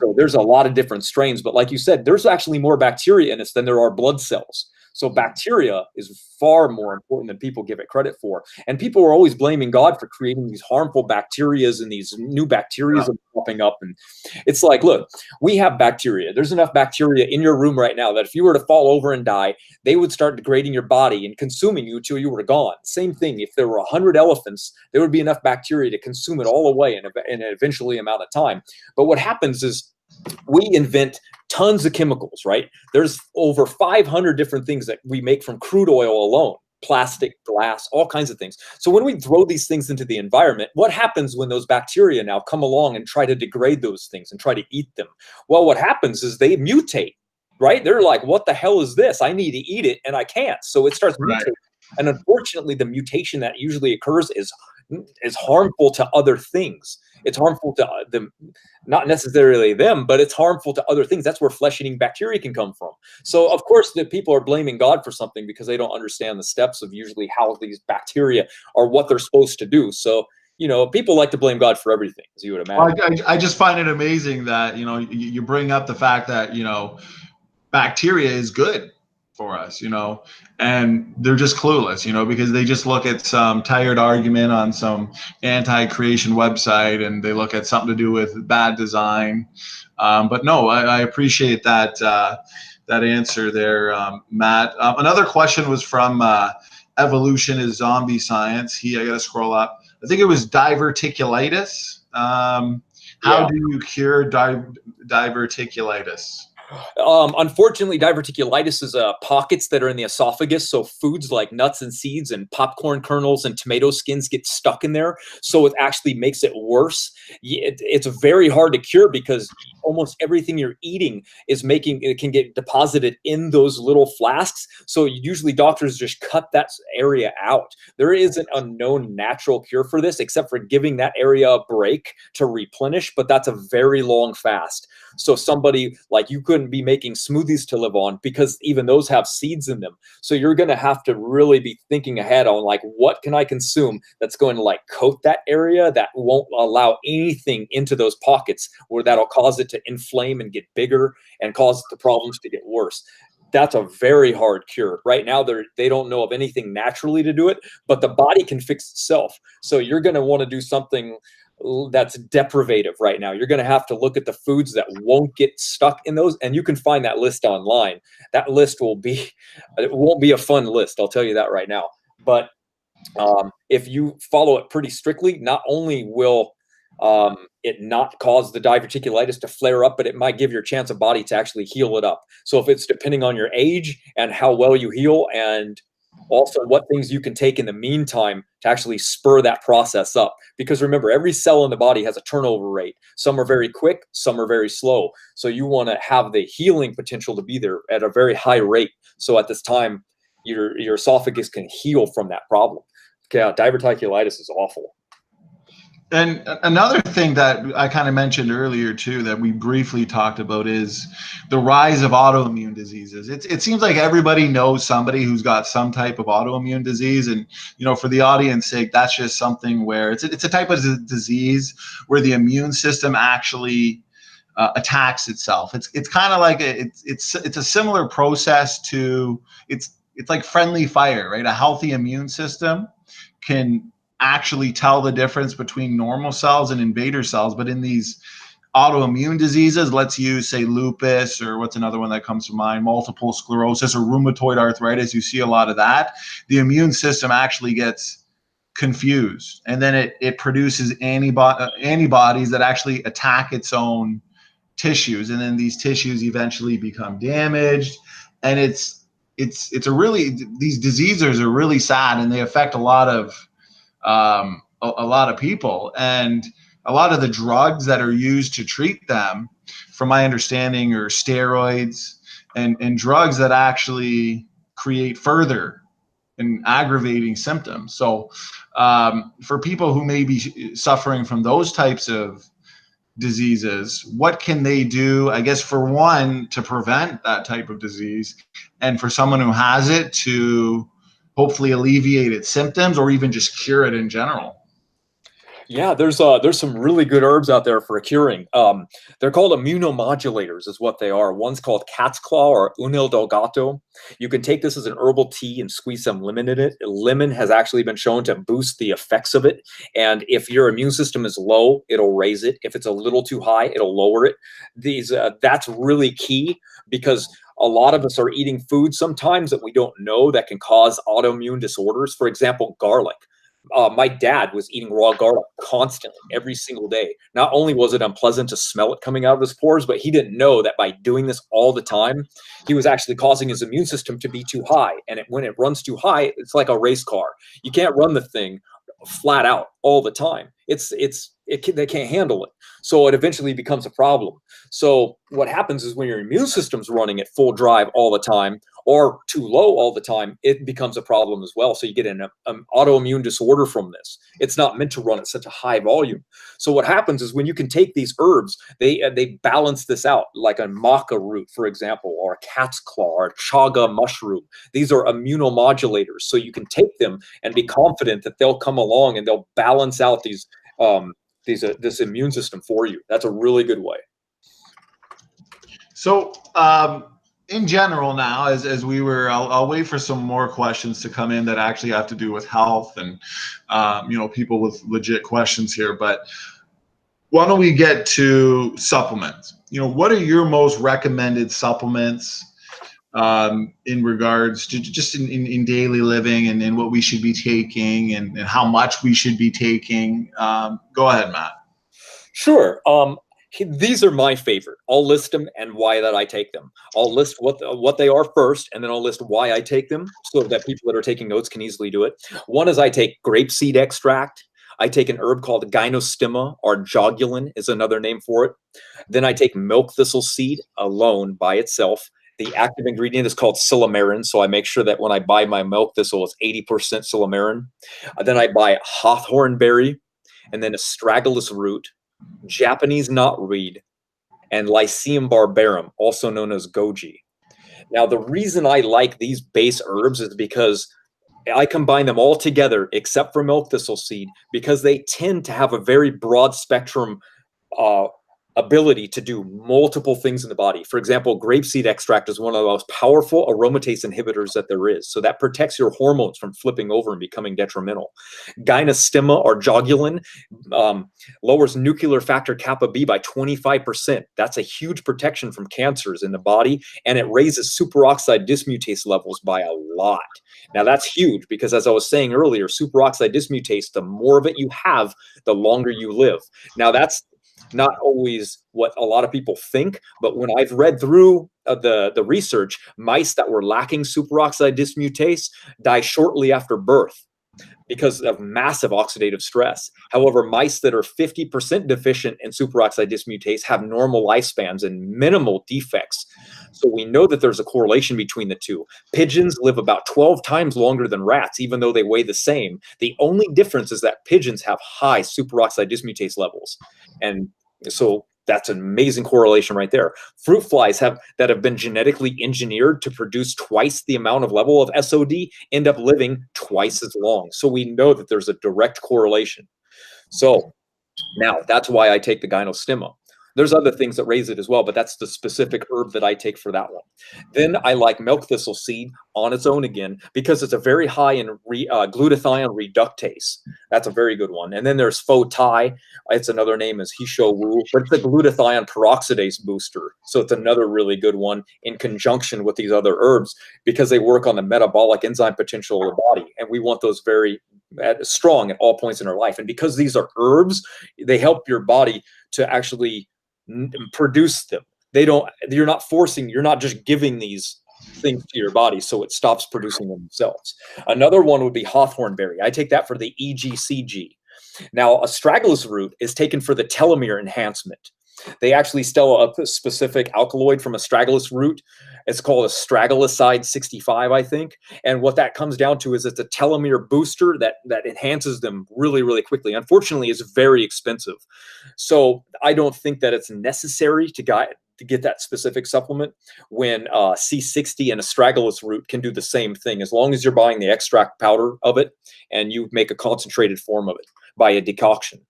So there's a lot of different strains, but like you said, there's actually more bacteria in us than there are blood cells. So bacteria is far more important than people give it credit for. And people are always blaming God for creating these harmful bacterias and these new bacteria popping up. And it's like, look, we have bacteria. There's enough bacteria in your room right now that if you were to fall over and die, they would start degrading your body and consuming you till you were gone. Same thing. If there were 100 elephants, there would be enough bacteria to consume it all away in an eventually amount of time. But what happens is we invent tons of chemicals, right? There's over 500 different things that we make from crude oil alone. Plastic, glass, all kinds of things. So when we throw these things into the environment, what happens when those bacteria now come along and try to degrade those things and try to eat them? Well, what happens is they mutate, right? They're like, what the hell is this? I need to eat it and I can't. So it starts mutating. And unfortunately, the mutation that usually occurs is harmful to other things. It's harmful to them, not necessarily them, but it's harmful to other things. That's where flesh-eating bacteria can come from. So of course, the people are blaming God for something because they don't understand the steps of usually how these bacteria are what they're supposed to do. So, you know, people like to blame God for everything, as you would imagine. Well, I just find it amazing that, you know, you bring up the fact that, you know, bacteria is good for us, you know, and they're just clueless, you know, because they just look at some tired argument on some anti-creation website and they look at something to do with bad design. But no, I appreciate that that answer there, Matt. Another question was from Evolution is Zombie Science. I got to scroll up. I think it was diverticulitis. How do you cure diverticulitis? Unfortunately, diverticulitis is pockets that are in the esophagus. So foods like nuts and seeds and popcorn kernels and tomato skins get stuck in there. So it actually makes it worse. It's very hard to cure because almost everything you're eating is it can get deposited in those little flasks. So usually doctors just cut that area out. There isn't a known natural cure for this except for giving that area a break to replenish. But that's a very long fast. So somebody like you couldn't be making smoothies to live on because even those have seeds in them. So you're going to have to really be thinking ahead on like, what can I consume that's going to like coat that area that won't allow anything into those pockets where that'll cause it to inflame and get bigger and cause the problems to get worse. That's a very hard cure. Right now, they don't know of anything naturally to do it, but the body can fix itself. So you're going to want to do something that's deprivative right now. You're going to have to look at the foods that won't get stuck in those, and you can find that list online. That list it won't be a fun list, I'll tell you that right now. But if you follow it pretty strictly, not only will it not cause the diverticulitis to flare up, but it might give your chance of body to actually heal it up. So if it's depending on your age and how well you heal, and also what things you can take in the meantime to actually spur that process up. Because remember, every cell in the body has a turnover rate. Some are very quick, some are very slow. So you want to have the healing potential to be there at a very high rate. So at this time, your esophagus can heal from that problem. Okay, diverticulitis is awful. And another thing that I kind of mentioned earlier too, that we briefly talked about, is the rise of autoimmune diseases. It seems like everybody knows somebody who's got some type of autoimmune disease, and you know, for the audience sake, that's just something where it's a type of disease where the immune system actually attacks itself. It's kind of like it's a similar process to it's like friendly fire, right? A healthy immune system can actually tell the difference between normal cells and invader cells. But in these autoimmune diseases, let's use, say, lupus, or what's another one that comes to mind, multiple sclerosis or rheumatoid arthritis, you see a lot of that. The immune system actually gets confused, and then it produces antibodies that actually attack its own tissues, and then these tissues eventually become damaged. And it's a really, these diseases are really sad, and they affect a lot of people, and a lot of the drugs that are used to treat them, from my understanding, are steroids and drugs that actually create further and aggravating symptoms. So for people who may be suffering from those types of diseases, what can they do, I guess, for one, to prevent that type of disease, and for someone who has it to hopefully alleviate its symptoms or even just cure it in general? Yeah, there's some really good herbs out there for curing. They're called immunomodulators is what they are. One's called cat's claw or unil del gato. You can take this as an herbal tea and squeeze some lemon in it. Lemon has actually been shown to boost the effects of it. And if your immune system is low, it'll raise it. If it's a little too high, it'll lower it. That's really key, because a lot of us are eating food sometimes that we don't know that can cause autoimmune disorders. For example, garlic. My dad was eating raw garlic constantly, every single day. Not only was it unpleasant to smell it coming out of his pores, but he didn't know that by doing this all the time, he was actually causing his immune system to be too high. And when it runs too high, it's like a race car. You can't run the thing flat out all the time. They can't handle it. So it eventually becomes a problem. So what happens is when your immune system's running at full drive all the time or too low all the time, it becomes a problem as well. So you get an autoimmune disorder from this. It's not meant to run at such a high volume. So what happens is when you can take these herbs, they balance this out, like a maca root, for example, or a cat's claw or a chaga mushroom. These are immunomodulators. So you can take them and be confident that they'll come along and they'll balance out this immune system for you. That's a really good way. So, in general now, as we were, I'll wait for some more questions to come in that actually have to do with health and, people with legit questions here. But why don't we get to supplements? What are your most recommended supplements in regards to just in daily living and what we should be taking and how much we should be taking? Go ahead, Matt. Sure. These are my favorite. I'll list them and why that I take them. I'll list what they are first, and then I'll list why I take them so that people that are taking notes can easily do it. One is I take grapeseed extract. I take an herb called Gynostemma, or jogulin is another name for it. Then I take milk thistle seed alone by itself. The active ingredient is called silymarin, so I make sure that when I buy my milk thistle, it's 80% silymarin. Then I buy hawthorn berry, and then astragalus root, Japanese knotweed, and Lycium barbarum, also known as goji. Now, the reason I like these base herbs is because I combine them all together, except for milk thistle seed, because they tend to have a very broad spectrum ability to do multiple things in the body. For example, grapeseed extract is one of the most powerful aromatase inhibitors that there is. So that protects your hormones from flipping over and becoming detrimental. Gynostemma, or jogulin, lowers nuclear factor kappa B by 25%. That's a huge protection from cancers in the body, and it raises superoxide dismutase levels by a lot. Now that's huge because, as I was saying earlier, superoxide dismutase, the more of it you have, the longer you live. Now that's not always what a lot of people think, but when I've read through the research, mice that were lacking superoxide dismutase die shortly after birth because of massive oxidative stress. However, mice that are 50% deficient in superoxide dismutase have normal lifespans and minimal defects. So we know that there's a correlation between the two. Pigeons live about 12 times longer than rats, even though they weigh the same. The only difference is that pigeons have high superoxide dismutase levels. And so that's an amazing correlation right there. Fruit flies that have been genetically engineered to produce twice the amount of level of SOD end up living twice as long. So we know that there's a direct correlation. So now that's why I take the Gynostemma. There's other things that raise it as well, but that's the specific herb that I take for that one. Then I like milk thistle seed on its own again because it's a very high in glutathione reductase. That's a very good one. And then there's Fo Tai. Its another name is Hisho Wu, but it's a glutathione peroxidase booster. So it's another really good one in conjunction with these other herbs because they work on the metabolic enzyme potential of the body. And we want those very strong at all points in our life. And because these are herbs, they help your body to actually produce them. You're not just giving these things to your body so it stops producing them themselves. Another one would be hawthorn berry. I take that for the EGCG. Now, astragalus root is taken for the telomere enhancement. They actually sell a specific alkaloid from astragalus root. It's called astragaloside 65, I think. And what that comes down to is it's a telomere booster that enhances them really, really quickly. Unfortunately, it's very expensive. So I don't think that it's necessary to get that specific supplement when C60 and astragalus root can do the same thing as long as you're buying the extract powder of it and you make a concentrated form of it by a decoction.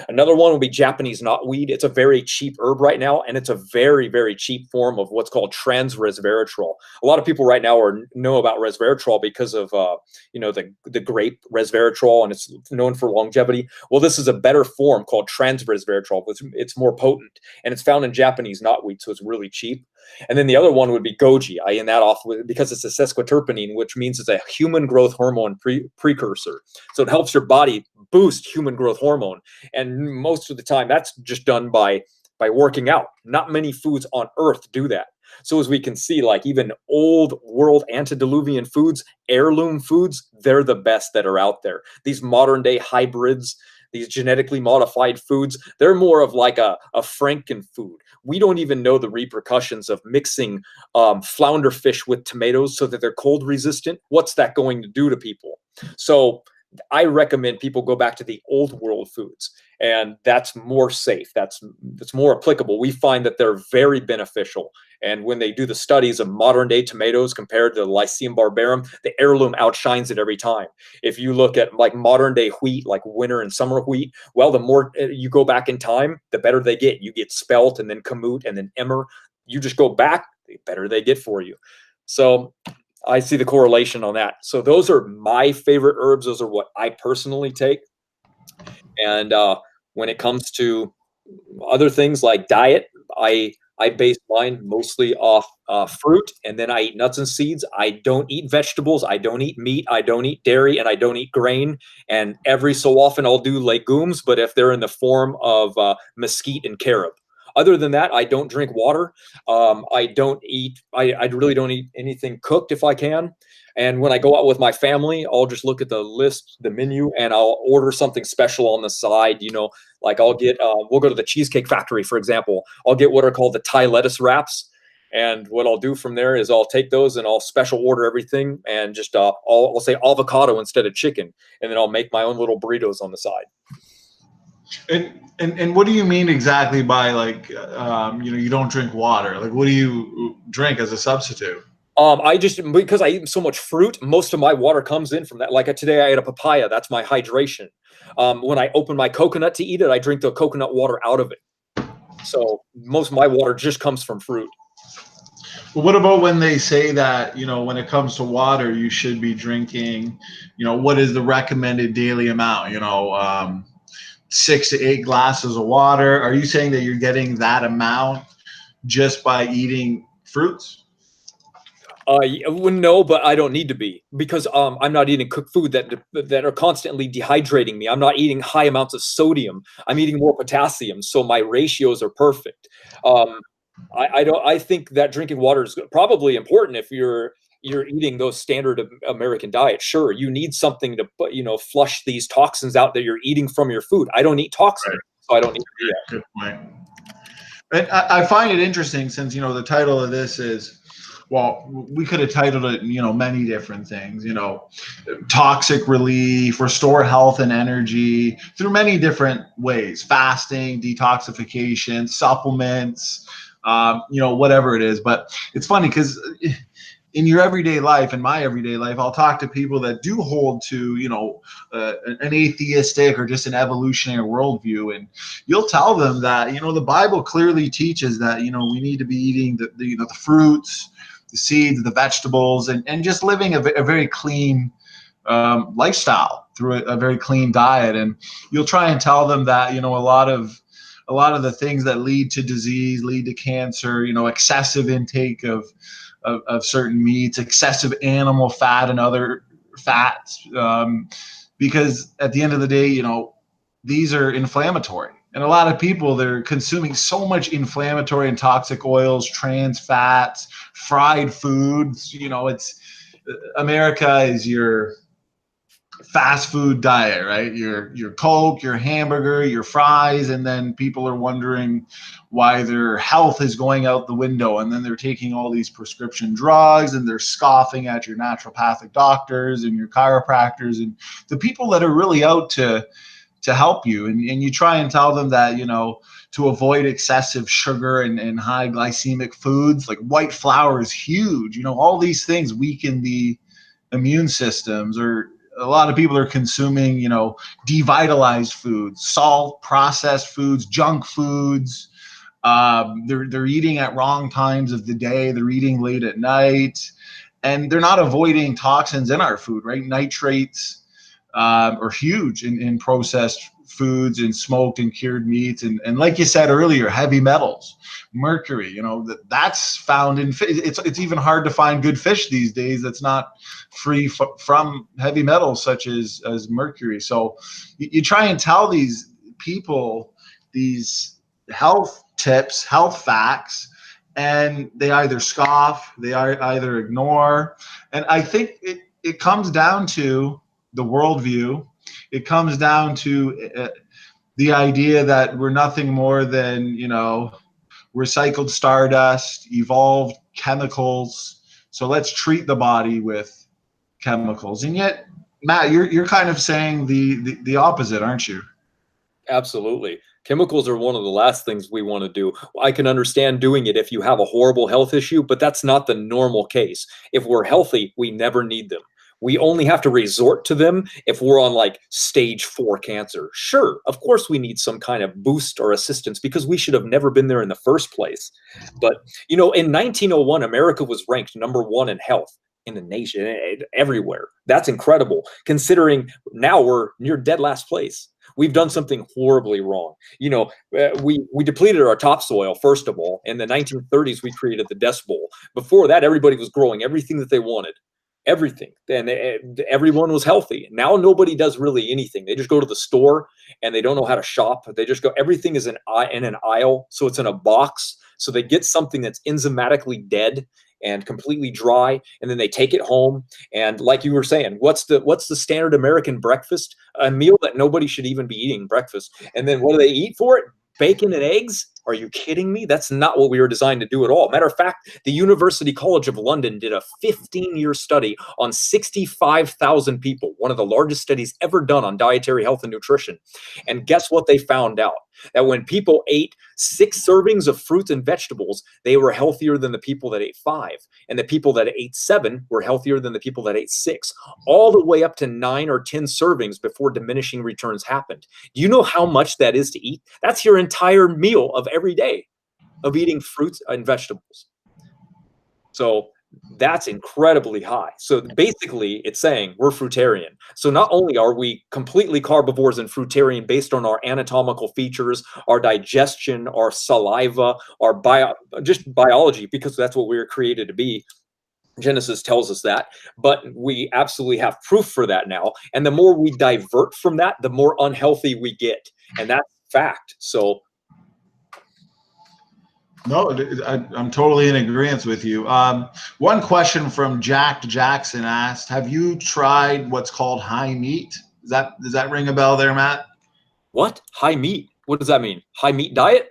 Another one would be Japanese knotweed. It's a very cheap herb right now, and it's a very, very cheap form of what's called trans-resveratrol. A lot of people right now know about resveratrol because of the grape resveratrol, and it's known for longevity. Well, this is a better form called trans-resveratrol. It's more potent, and it's found in Japanese knotweed, so it's really cheap. And then the other one would be goji. I end that off with, because it's a sesquiterpenine, which means it's a human growth hormone precursor. So it helps your body boost human growth hormone. And most of the time, that's just done by working out. Not many foods on earth do that. So as we can see, like even old world antediluvian foods, heirloom foods, they're the best that are out there. These modern day hybrids, these genetically modified foods, they're more of like a Franken food. We don't even know the repercussions of mixing flounder fish with tomatoes so that they're cold resistant. What's that going to do to people? So I recommend people go back to the old world foods, and that's more safe. That's more applicable. We find that they're very beneficial. And when they do the studies of modern day tomatoes compared to the Lycium barbarum, the heirloom outshines it every time. If you look at like modern day wheat, like winter and summer wheat, well, the more you go back in time, the better they get. You get spelt and then kamut and then emmer. You just go back, the better they get for you. So I see the correlation on that. So those are my favorite herbs. Those are what I personally take. And when it comes to other things like diet, I base mine mostly off fruit, and then I eat nuts and seeds. I don't eat vegetables. I don't eat meat. I don't eat dairy, and I don't eat grain. And every so often I'll do legumes, but if they're in the form of mesquite and carob. Other than that, I don't drink water. I really don't eat anything cooked if I can. And when I go out with my family, I'll just look at the list, the menu, and I'll order something special on the side. You know, like I'll get, we'll go to the Cheesecake Factory, for example. I'll get what are called the Thai lettuce wraps. And what I'll do from there is I'll take those and I'll special order everything, and just I'll say avocado instead of chicken. And then I'll make my own little burritos on the side. And what do you mean exactly by like you don't drink water? Like what do you drink as a substitute? Because I eat so much fruit, most of my water comes in from that. Like today I ate a papaya, that's my hydration. When I open my coconut to eat it, I drink the coconut water out of it. So most of my water just comes from fruit. Well, what about when they say that, when it comes to water, you should be drinking, what is the recommended daily amount, 6 to 8 glasses of water? Are you saying that you're getting that amount just by eating fruits? No, but I don't need to be, because I'm not eating cooked food that are constantly dehydrating me. I'm not eating high amounts of sodium. I'm eating more potassium, so my ratios are perfect. I think that drinking water is probably important if you're eating those standard American diets. Sure, you need something to flush these toxins out that you're eating from your food. I don't eat toxins, so I don't need to do that. Good point. And I find it interesting since the title of this is, well, we could have titled it, many different things, toxic relief, restore health and energy through many different ways, fasting, detoxification, supplements, whatever it is. But it's funny because in your everyday life, in my everyday life, I'll talk to people that do hold to, an atheistic or just an evolutionary worldview. And you'll tell them that, the Bible clearly teaches that, we need to be eating the fruits, the seeds, the vegetables, and just living a very clean lifestyle through a very clean diet. And you'll try and tell them that, a lot of the things that lead to disease, lead to cancer, excessive intake of certain meats, excessive animal fat and other fats, because at the end of the day, these are inflammatory. And a lot of people, they're consuming so much inflammatory and toxic oils, trans fats, fried foods. It's America is your fast food diet, right? Your Coke, your hamburger, your fries, and then people are wondering why their health is going out the window, and then they're taking all these prescription drugs, and they're scoffing at your naturopathic doctors and your chiropractors and the people that are really out to help you. And you try and tell them that, to avoid excessive sugar and high glycemic foods, like white flour is huge. All these things weaken the immune systems. Or a lot of people are consuming, devitalized foods, salt, processed foods, junk foods. They're eating at wrong times of the day. They're eating late at night, and they're not avoiding toxins in our food, right? Nitrates are huge in processed foods and smoked and cured meats, and like you said earlier, heavy metals, mercury. You know, that's found in fish. It's even hard to find good fish these days that's not free from heavy metals such as mercury. So you try and tell these people these health tips, health facts, and they either scoff, they either ignore. And I think it comes down to the worldview. It comes down to the idea that we're nothing more than, you know, recycled stardust, evolved chemicals. So let's treat the body with chemicals. And yet, Matt, you're kind of saying the opposite, aren't you? Absolutely. Chemicals are one of the last things we want to do. I can understand doing it if you have a horrible health issue, but that's not the normal case. If we're healthy, we never need them. We only have to resort to them if we're on like stage 4 cancer. Sure, of course we need some kind of boost or assistance because we should have never been there in the first place. But, you know, in 1901, America was ranked #1 in health in the nation, everywhere. That's incredible, considering now we're near dead last place. We've done something horribly wrong. You know, we depleted our topsoil, first of all. In the 1930s, we created the Dust Bowl. Before that, everybody was growing everything that they wanted. Everything. And everyone was healthy. Now nobody does really anything. They just go to the store and they don't know how to shop. They just go, everything is in an aisle. So it's in a box. So they get something that's enzymatically dead and completely dry, and then they take it home. And like you were saying, what's the standard American breakfast? A meal that nobody should even be eating breakfast. And then what do they eat for it? Bacon and eggs? Are you kidding me? That's not what we were designed to do at all. Matter of fact, the University College of London did a 15-year study on 65,000 people, one of the largest studies ever done on dietary health and nutrition. And guess what they found out? That when people ate 6 servings of fruits and vegetables, they were healthier than the people that ate 5. And the people that ate 7 were healthier than the people that ate 6, all the way up to 9 or 10 servings before diminishing returns happened. Do you know how much that is to eat? That's your entire meal of every day of eating fruits and vegetables. So that's incredibly high. So basically it's saying we're fruitarian. So not only are we completely carbivores and fruitarian based on our anatomical features, our digestion, our saliva, our just biology, because that's what we were created to be. Genesis tells us that, but we absolutely have proof for that now. And the more we divert from that, the more unhealthy we get. And that's fact. So no, I'm totally in agreement with you. One question from Jack Jackson asked, have you tried what's called high meat? Does that ring a bell there, Matt? What? High meat? What does that mean? High meat diet?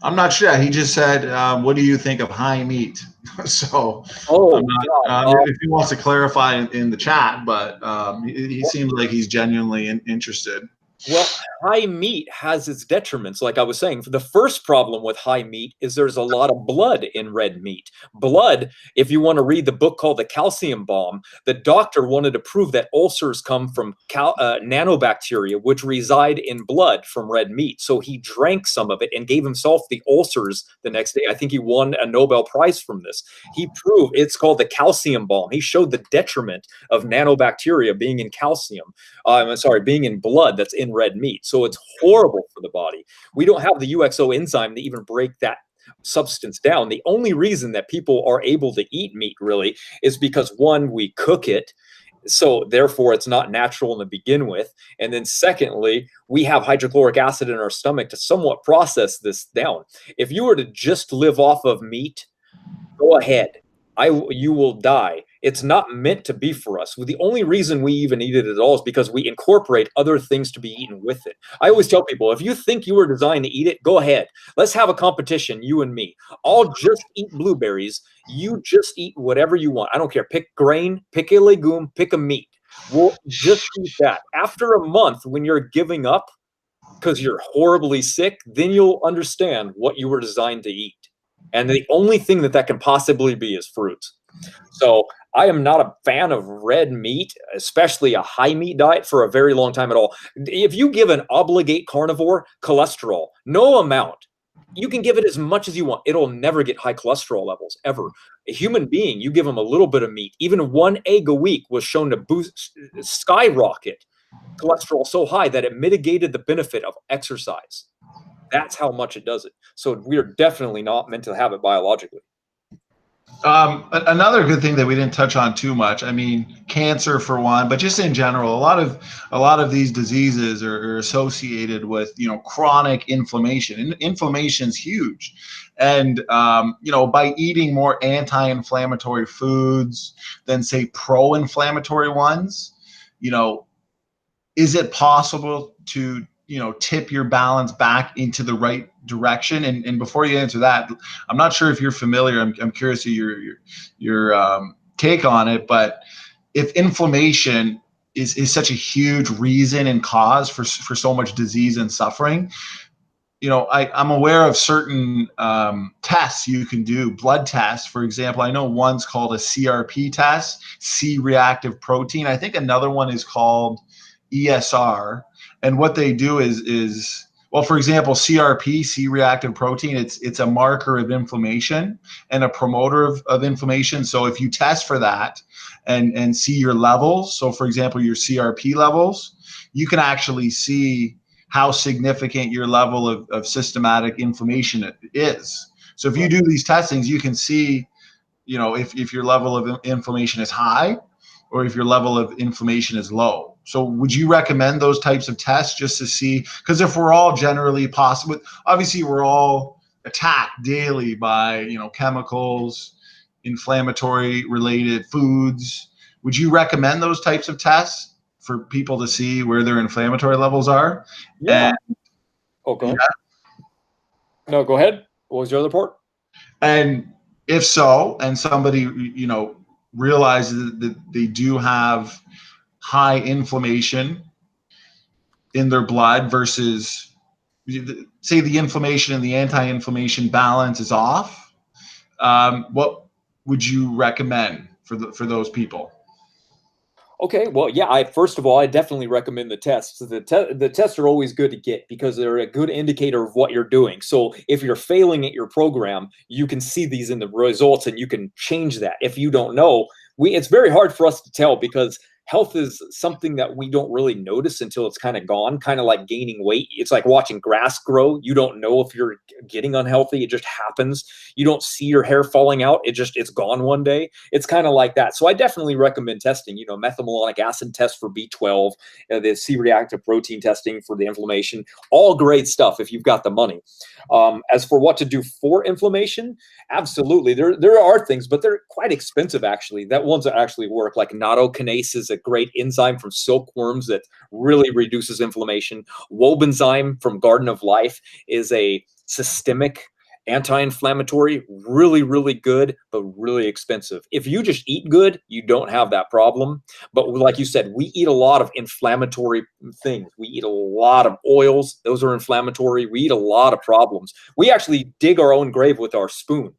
I'm not sure. He just said, what do you think of high meat? So if he wants to clarify in the chat, but he seems like he's genuinely interested. Well, high meat has its detriments. Like I was saying, the first problem with high meat is there's a lot of blood in red meat. Blood, if you want to read the book called The Calcium Bomb, the doctor wanted to prove that ulcers come from nanobacteria, which reside in blood from red meat. So he drank some of it and gave himself the ulcers the next day. I think he won a Nobel Prize from this. He proved, it's called The Calcium Bomb. He showed the detriment of nanobacteria being in calcium. Being in blood that's in red meat. So it's horrible for the body. We don't have the UXO enzyme to even break that substance down. The only reason that people are able to eat meat really is because, one, we cook it. So therefore it's not natural to begin with. And then secondly, we have hydrochloric acid in our stomach to somewhat process this down. If you were to just live off of meat, go ahead. You will die. It's not meant to be for us. The only reason we even eat it at all is because we incorporate other things to be eaten with it. I always tell people, if you think you were designed to eat it, go ahead. Let's have a competition, you and me. I'll just eat blueberries. You just eat whatever you want. I don't care. Pick grain, pick a legume, pick a meat. We'll just eat that. After a month, when you're giving up because you're horribly sick, then you'll understand what you were designed to eat. And the only thing that can possibly be is fruits. So I am not a fan of red meat, especially a high meat diet, for a very long time at all. If you give an obligate carnivore cholesterol, no amount, you can give it as much as you want. It'll never get high cholesterol levels, ever. A human being, you give them a little bit of meat. Even 1 egg a week was shown to skyrocket cholesterol so high that it mitigated the benefit of exercise. That's how much it does it. So we are definitely not meant to have it biologically. Another good thing that we didn't touch on too much. I mean, cancer for one, but just in general, a lot of these diseases are associated with, you know, chronic inflammation. And inflammation's huge. And you know, by eating more anti-inflammatory foods than say pro-inflammatory ones, you know, is it possible to, you know, tip your balance back into the right direction? And before you answer that, I'm not sure if you're familiar. I'm curious to your take on it. But if inflammation is such a huge reason and cause for so much disease and suffering, you know, I'm aware of certain tests you can do, blood tests, for example. I know one's called a CRP test, C-reactive protein. I think another one is called ESR. And what they do is, well, for example, CRP, C-reactive protein, it's a marker of inflammation and a promoter of inflammation. So if you test for that and see your levels, so for example, your CRP levels, you can actually see how significant your level of systematic inflammation is. So if you do these testings, you can see, you know, if your level of inflammation is high or if your level of inflammation is low. So would you recommend those types of tests just to see? Because if we're all generally possible, obviously we're all attacked daily by, you know, chemicals, inflammatory related foods. Would you recommend those types of tests for people to see where their inflammatory levels are? Yeah. And, Oh, go ahead. No, go ahead. What was your other part? And if so, and somebody, you know, realizes that they do have high inflammation in their blood versus, say, the inflammation and the anti-inflammation balance is off, what would you recommend for those people? Okay, well, yeah. First of all, I definitely recommend the tests. The tests are always good to get because they're a good indicator of what you're doing. So if you're failing at your program, you can see these in the results and you can change that. If you don't know, it's very hard for us to tell because health is something that we don't really notice until it's kind of gone, kind of like gaining weight. It's like watching grass grow. You don't know if you're getting unhealthy. It just happens. You don't see your hair falling out. It's gone one day. It's kind of like that. So I definitely recommend testing, you know, methylmalonic acid test for B12, the C-reactive protein testing for the inflammation, all great stuff if you've got the money. As for what to do for inflammation, absolutely. There are things, but they're quite expensive actually. That ones that actually work, like nattokinase is a great enzyme from silkworms that really reduces inflammation. Wobenzym from Garden of Life is a systemic anti-inflammatory, really, really good, but really expensive. If you just eat good, you don't have that problem. But like you said, we eat a lot of inflammatory things. We eat a lot of oils. Those are inflammatory. We eat a lot of problems. We actually dig our own grave with our spoon.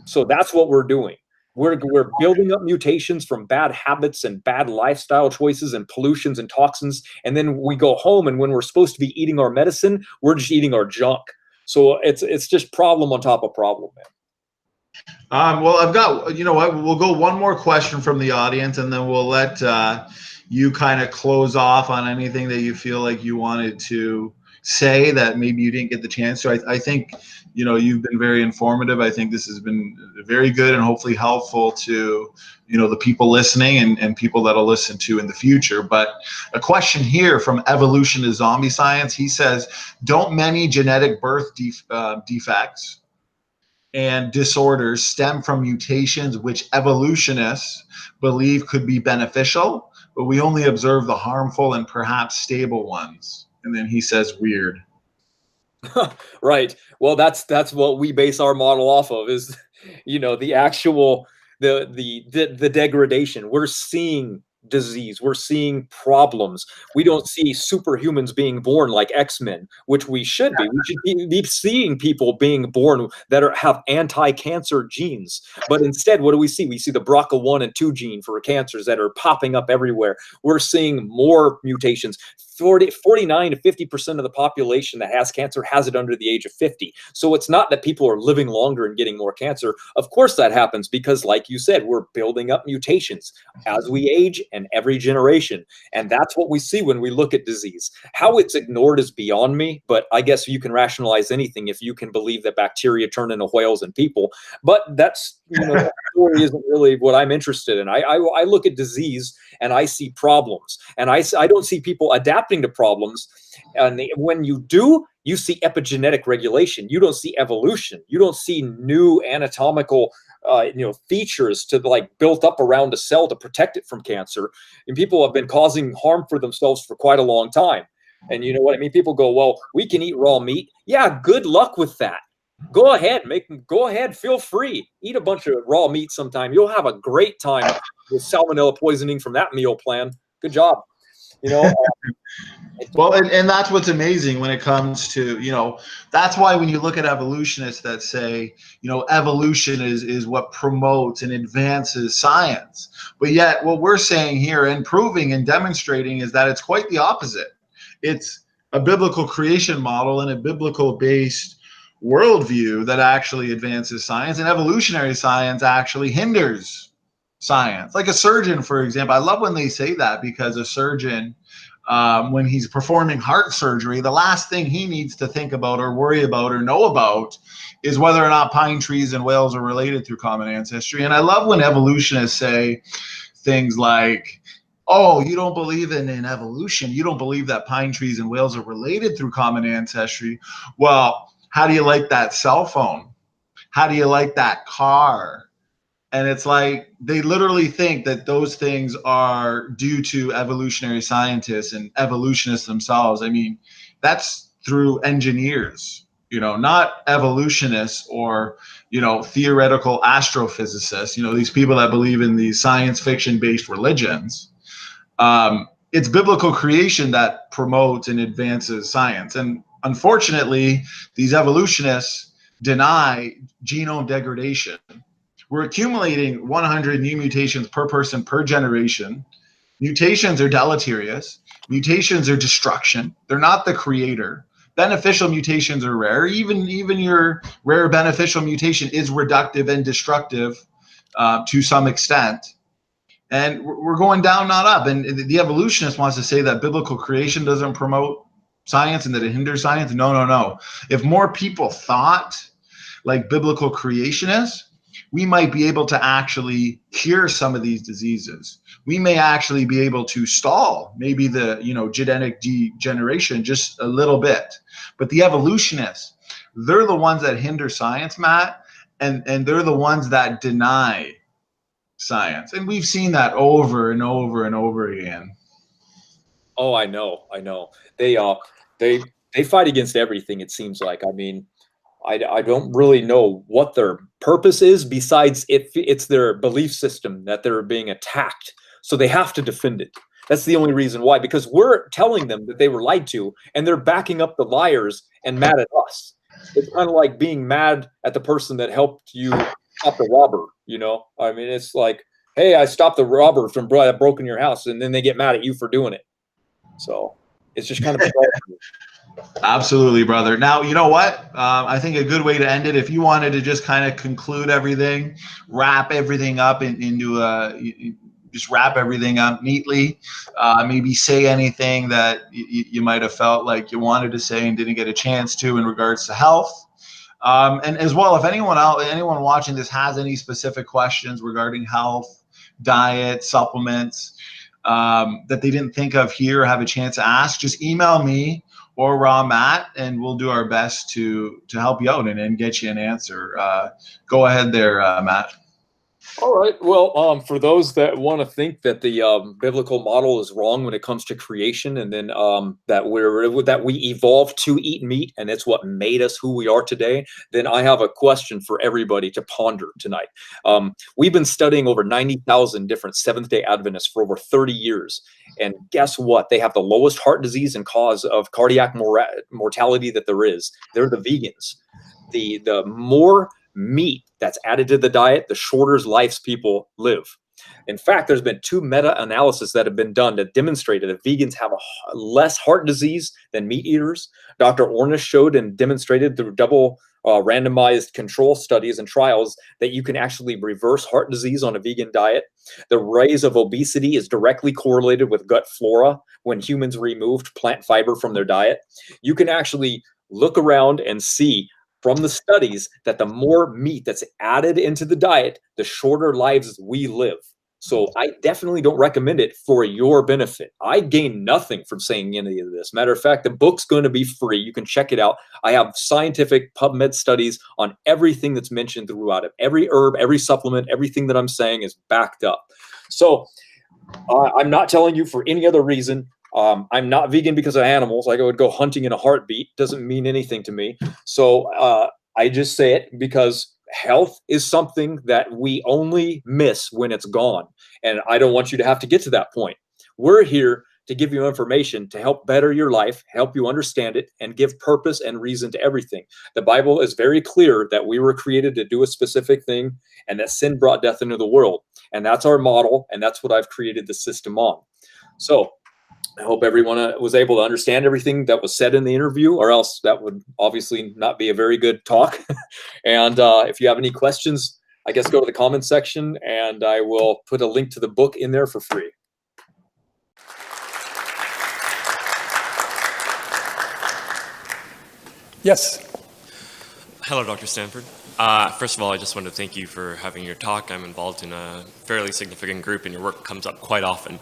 So that's what we're doing. We're building up mutations from bad habits and bad lifestyle choices and pollutions and toxins. And then we go home, and when we're supposed to be eating our medicine, we're just eating our junk. So it's just problem on top of problem, man. Well, I've got, you know what, we'll go one more question from the audience, and then we'll let you kind of close off on anything that you feel like you wanted to say that maybe you didn't get the chance to. I think, you know, you've been very informative. I think this has been very good and hopefully helpful to, you know, the people listening and people that'll listen to in the future. But a question here from Evolution to Zombie Science. He says, don't many genetic birth defects and disorders stem from mutations which evolutionists believe could be beneficial, but we only observe the harmful and perhaps stable ones? And then he says, weird. Right. Well, that's what we base our model off of, is, you know, the actual the degradation. We're seeing disease. We're seeing problems. We don't see superhumans being born like X-Men, which we should be. We should be seeing people being born that have anti-cancer genes. But instead, what do we see? We see the BRCA1 and 2 gene for cancers that are popping up everywhere. We're seeing more mutations. 49 to 50% of the population that has cancer has it under the age of 50. So it's not that people are living longer and getting more cancer. Of course that happens because, like you said, we're building up mutations. As we age and every generation. And that's what we see when we look at disease. How it's ignored is beyond me, but I guess you can rationalize anything if you can believe that bacteria turn into whales and people. But that's, that story isn't really what I'm interested in. I look at disease and I see problems, and I don't see people adapting to problems. And when you do, you see epigenetic regulation. You don't see evolution. You don't see new anatomical features to built up around a cell to protect it from cancer. And people have been causing harm for themselves for quite a long time. And you know what I mean? People go, well, we can eat raw meat. Yeah, good luck with that. Go ahead, feel free. Eat a bunch of raw meat sometime. You'll have a great time with salmonella poisoning from that meal plan. Good job. Well, and that's what's amazing when it comes to, that's why when you look at evolutionists that say, evolution is what promotes and advances science. But yet what we're saying here and proving and demonstrating is that it's quite the opposite. It's a biblical creation model and a biblical based worldview that actually advances science, and evolutionary science actually hinders science. Like a surgeon, for example, I love when they say that, because a surgeon, when he's performing heart surgery, the last thing he needs to think about or worry about or know about is whether or not pine trees and whales are related through common ancestry. And I love when evolutionists say things like, oh, you don't believe in evolution, you don't believe that pine trees and whales are related through common ancestry. Well, how do you like that cell phone? How do you like that car? And it's like they literally think that those things are due to evolutionary scientists and evolutionists themselves. I mean, that's through engineers, not evolutionists or, theoretical astrophysicists, these people that believe in these science fiction based religions. It's biblical creation that promotes and advances science. And unfortunately, these evolutionists deny genome degradation. We're accumulating 100 new mutations per person per generation. Mutations are deleterious. Mutations are destruction. They're not the creator. Beneficial mutations are rare. Even your rare beneficial mutation is reductive and destructive to some extent. And we're going down, not up. And the evolutionist wants to say that biblical creation doesn't promote science and that it hinders science. No. If more people thought like biblical creationists, we might be able to actually cure some of these diseases. We may actually be able to stall maybe the genetic degeneration just a little bit. But the evolutionists, they're the ones that hinder science, Matt, and they're the ones that deny science. And we've seen that over and over and over again. Oh, I know. They fight against everything, it seems like. I mean, I don't really know what their purpose is besides it's their belief system that they're being attacked. So they have to defend it. That's the only reason why, because we're telling them that they were lied to, and they're backing up the liars and mad at us. It's kind of like being mad at the person that helped you stop the robber, I mean, it's like, hey, I stopped the robber from broken your house, and then they get mad at you for doing it. So it's just kind of Absolutely, brother. Now, you know what? I think a good way to end it, if you wanted to just kind of conclude everything, wrap everything up just wrap everything up neatly. Maybe say anything that you might have felt like you wanted to say and didn't get a chance to in regards to health. And as well, if anyone watching this has any specific questions regarding health, diet, supplements, that they didn't think of here or have a chance to ask, just email me or Raw Matt, and we'll do our best to help you out and get you an answer. Go ahead there, Matt. All right. Well, for those that want to think that the biblical model is wrong when it comes to creation, and then that we evolved to eat meat, and it's what made us who we are today, then I have a question for everybody to ponder tonight. We've been studying over 90,000 different Seventh-day Adventists for over 30 years, and guess what? They have the lowest heart disease and cause of cardiac mortality that there is. They're the vegans. The more meat that's added to the diet, the shorter lives people live. In fact, there's been 2 meta-analyses that have been done that demonstrated that vegans have less heart disease than meat eaters. Dr. Ornish showed and demonstrated through double randomized control studies and trials that you can actually reverse heart disease on a vegan diet. The rise of obesity is directly correlated with gut flora when humans removed plant fiber from their diet. You can actually look around and see from the studies that the more meat that's added into the diet, the shorter lives we live. So I definitely don't recommend it for your benefit. I gain nothing from saying any of this. Matter of fact, the book's going to be free. You can check it out. I have scientific PubMed studies on everything that's mentioned throughout it. Every herb, every supplement, everything that I'm saying is backed up. So I'm not telling you for any other reason. I'm not vegan because of animals. Like I would go hunting in a heartbeat. Doesn't mean anything to me. So I just say it because health is something that we only miss when it's gone. And I don't want you to have to get to that point. We're here to give you information to help better your life, help you understand it, and give purpose and reason to everything. The Bible is very clear that we were created to do a specific thing and that sin brought death into the world. And that's our model. And that's what I've created the system on. So I hope everyone was able to understand everything that was said in the interview, or else that would obviously not be a very good talk. And if you have any questions, I guess go to the comments section and I will put a link to the book in there for free. Yes. Hello, Dr. Stanford. First of all, I just want to thank you for having your talk. I'm involved in a fairly significant group and your work comes up quite often.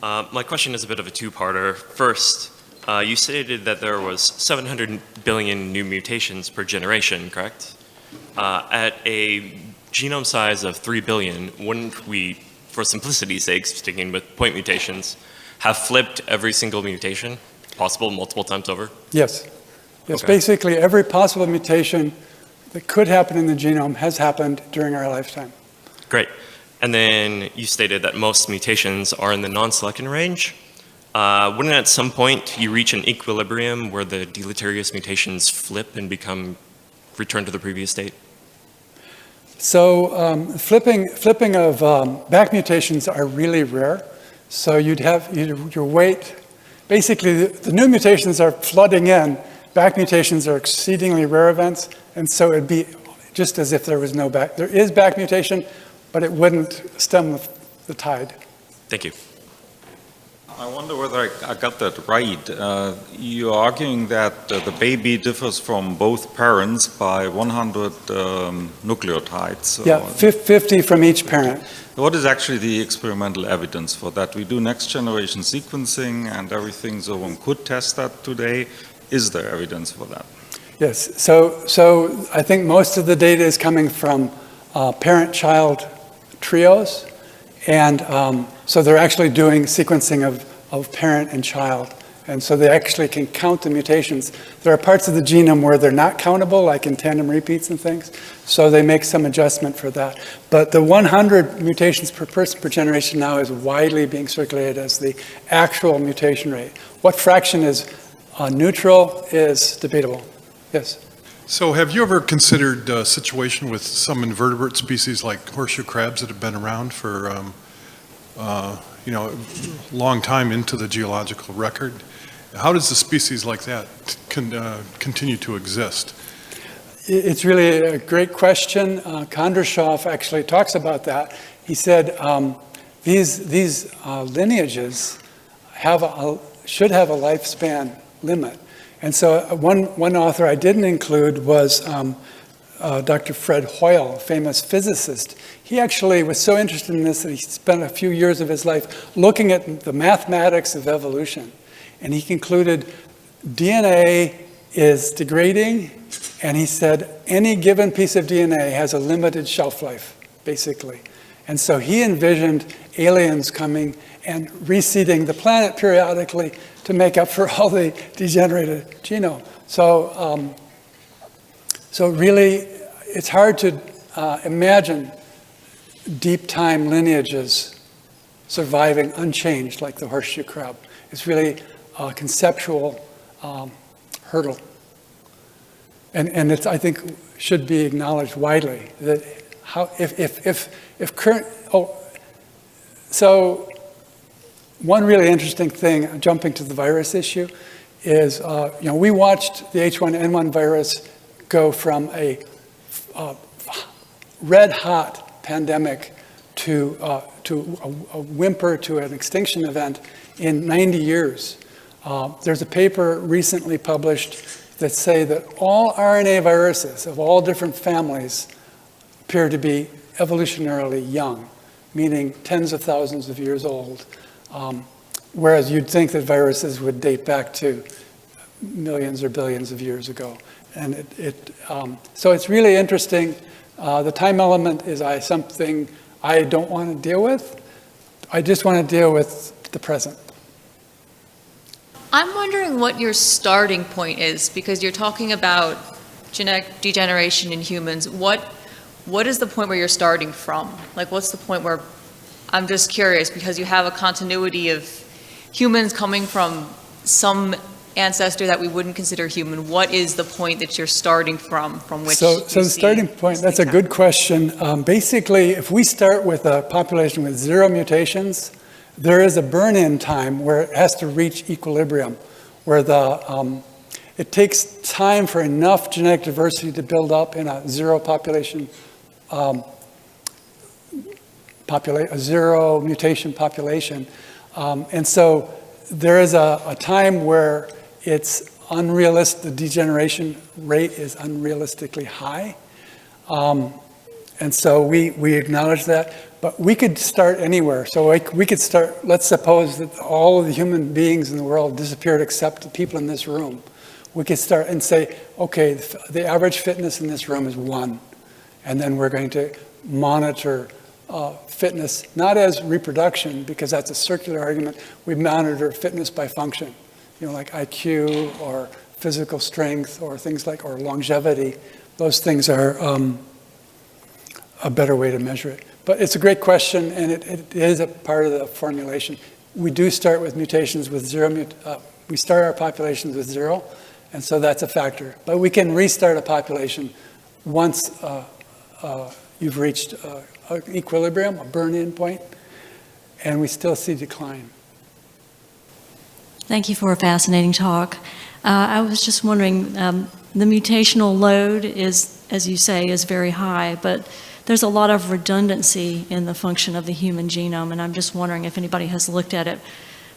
My question is a bit of a two-parter. First, you stated that there was 700 billion new mutations per generation, correct? At a genome size of 3 billion, wouldn't we, for simplicity's sake, sticking with point mutations, have flipped every single mutation possible multiple times over? Yes. Yes, Okay. Basically every possible mutation that could happen in the genome has happened during our lifetime. Great. And then you stated that most mutations are in the non-selection range. Wouldn't at some point you reach an equilibrium where the deleterious mutations flip and return to the previous state? So flipping of back mutations are really rare. So you'd have your weight, basically the new mutations are flooding in, back mutations are exceedingly rare events, and so it'd be just as if there was no back. There is back mutation, but it wouldn't stem the tide. Thank you. I wonder whether I got that right. You're arguing that the baby differs from both parents by 100 nucleotides. Yeah, 50 from each parent. What is actually the experimental evidence for that? We do next generation sequencing and everything, so one could test that today. Is there evidence for that? Yes, so I think most of the data is coming from parent-child trios, and so they're actually doing sequencing of parent and child, and so they actually can count the mutations. There are parts of the genome where they're not countable, like in tandem repeats and things, so they make some adjustment for that. But the 100 mutations per person per generation now is widely being circulated as the actual mutation rate. What fraction is neutral is debatable. Yes? So have you ever considered a situation with some invertebrate species like horseshoe crabs that have been around for a long time into the geological record? How does a species like that continue to exist? It's really a great question. Kondrashov actually talks about that. He said these lineages should have a lifespan limit. And so one author I didn't include was Dr. Fred Hoyle, a famous physicist. He actually was so interested in this that he spent a few years of his life looking at the mathematics of evolution. And he concluded DNA is degrading, and he said any given piece of DNA has a limited shelf life, basically. And so he envisioned aliens coming and reseeding the planet periodically to make up for all the degenerated genome. So really, it's hard to imagine deep time lineages surviving unchanged like the horseshoe crab. It's really a conceptual hurdle. And it's, I think, should be acknowledged widely that So one really interesting thing, jumping to the virus issue, is we watched the H1N1 virus go from a red-hot pandemic to a whimper, to an extinction event in 90 years. There's a paper recently published that say that all RNA viruses of all different families appear to be evolutionarily young, meaning tens of thousands of years old, whereas you'd think that viruses would date back to millions or billions of years ago. And so it's really interesting. The time element is something I don't want to deal with. I just want to deal with the present. I'm wondering what your starting point is, because you're talking about genetic degeneration in humans. What is the point where you're starting from? Like, what's the point where, I'm just curious, because you have a continuity of humans coming from some ancestor that we wouldn't consider human. What is the point that you're starting from which So the starting point, that's a good question. Basically, if we start with a population with 0 mutations, there is a burn-in time where it has to reach equilibrium, where it takes time for enough genetic diversity to build up in a 0 population, a 0 mutation population. And so there is a time where it's unrealistic, the degeneration rate is unrealistically high. And so we acknowledge that. But we could start anywhere. So we could start, let's suppose that all of the human beings in the world disappeared except the people in this room. We could start and say, okay, the average fitness in this room is 1. And then we're going to monitor fitness, not as reproduction, because that's a circular argument. We monitor fitness by function, like IQ or physical strength or things like, or longevity. Those things are a better way to measure it. But it's a great question, and it is a part of the formulation. We do start with mutations with 0. We start our populations with 0, and so that's a factor. But we can restart a population once you've reached equilibrium, a burn-in point, and we still see decline. Thank you for a fascinating talk. I was just wondering, the mutational load is, as you say, is very high, but there's a lot of redundancy in the function of the human genome, and I'm just wondering if anybody has looked at it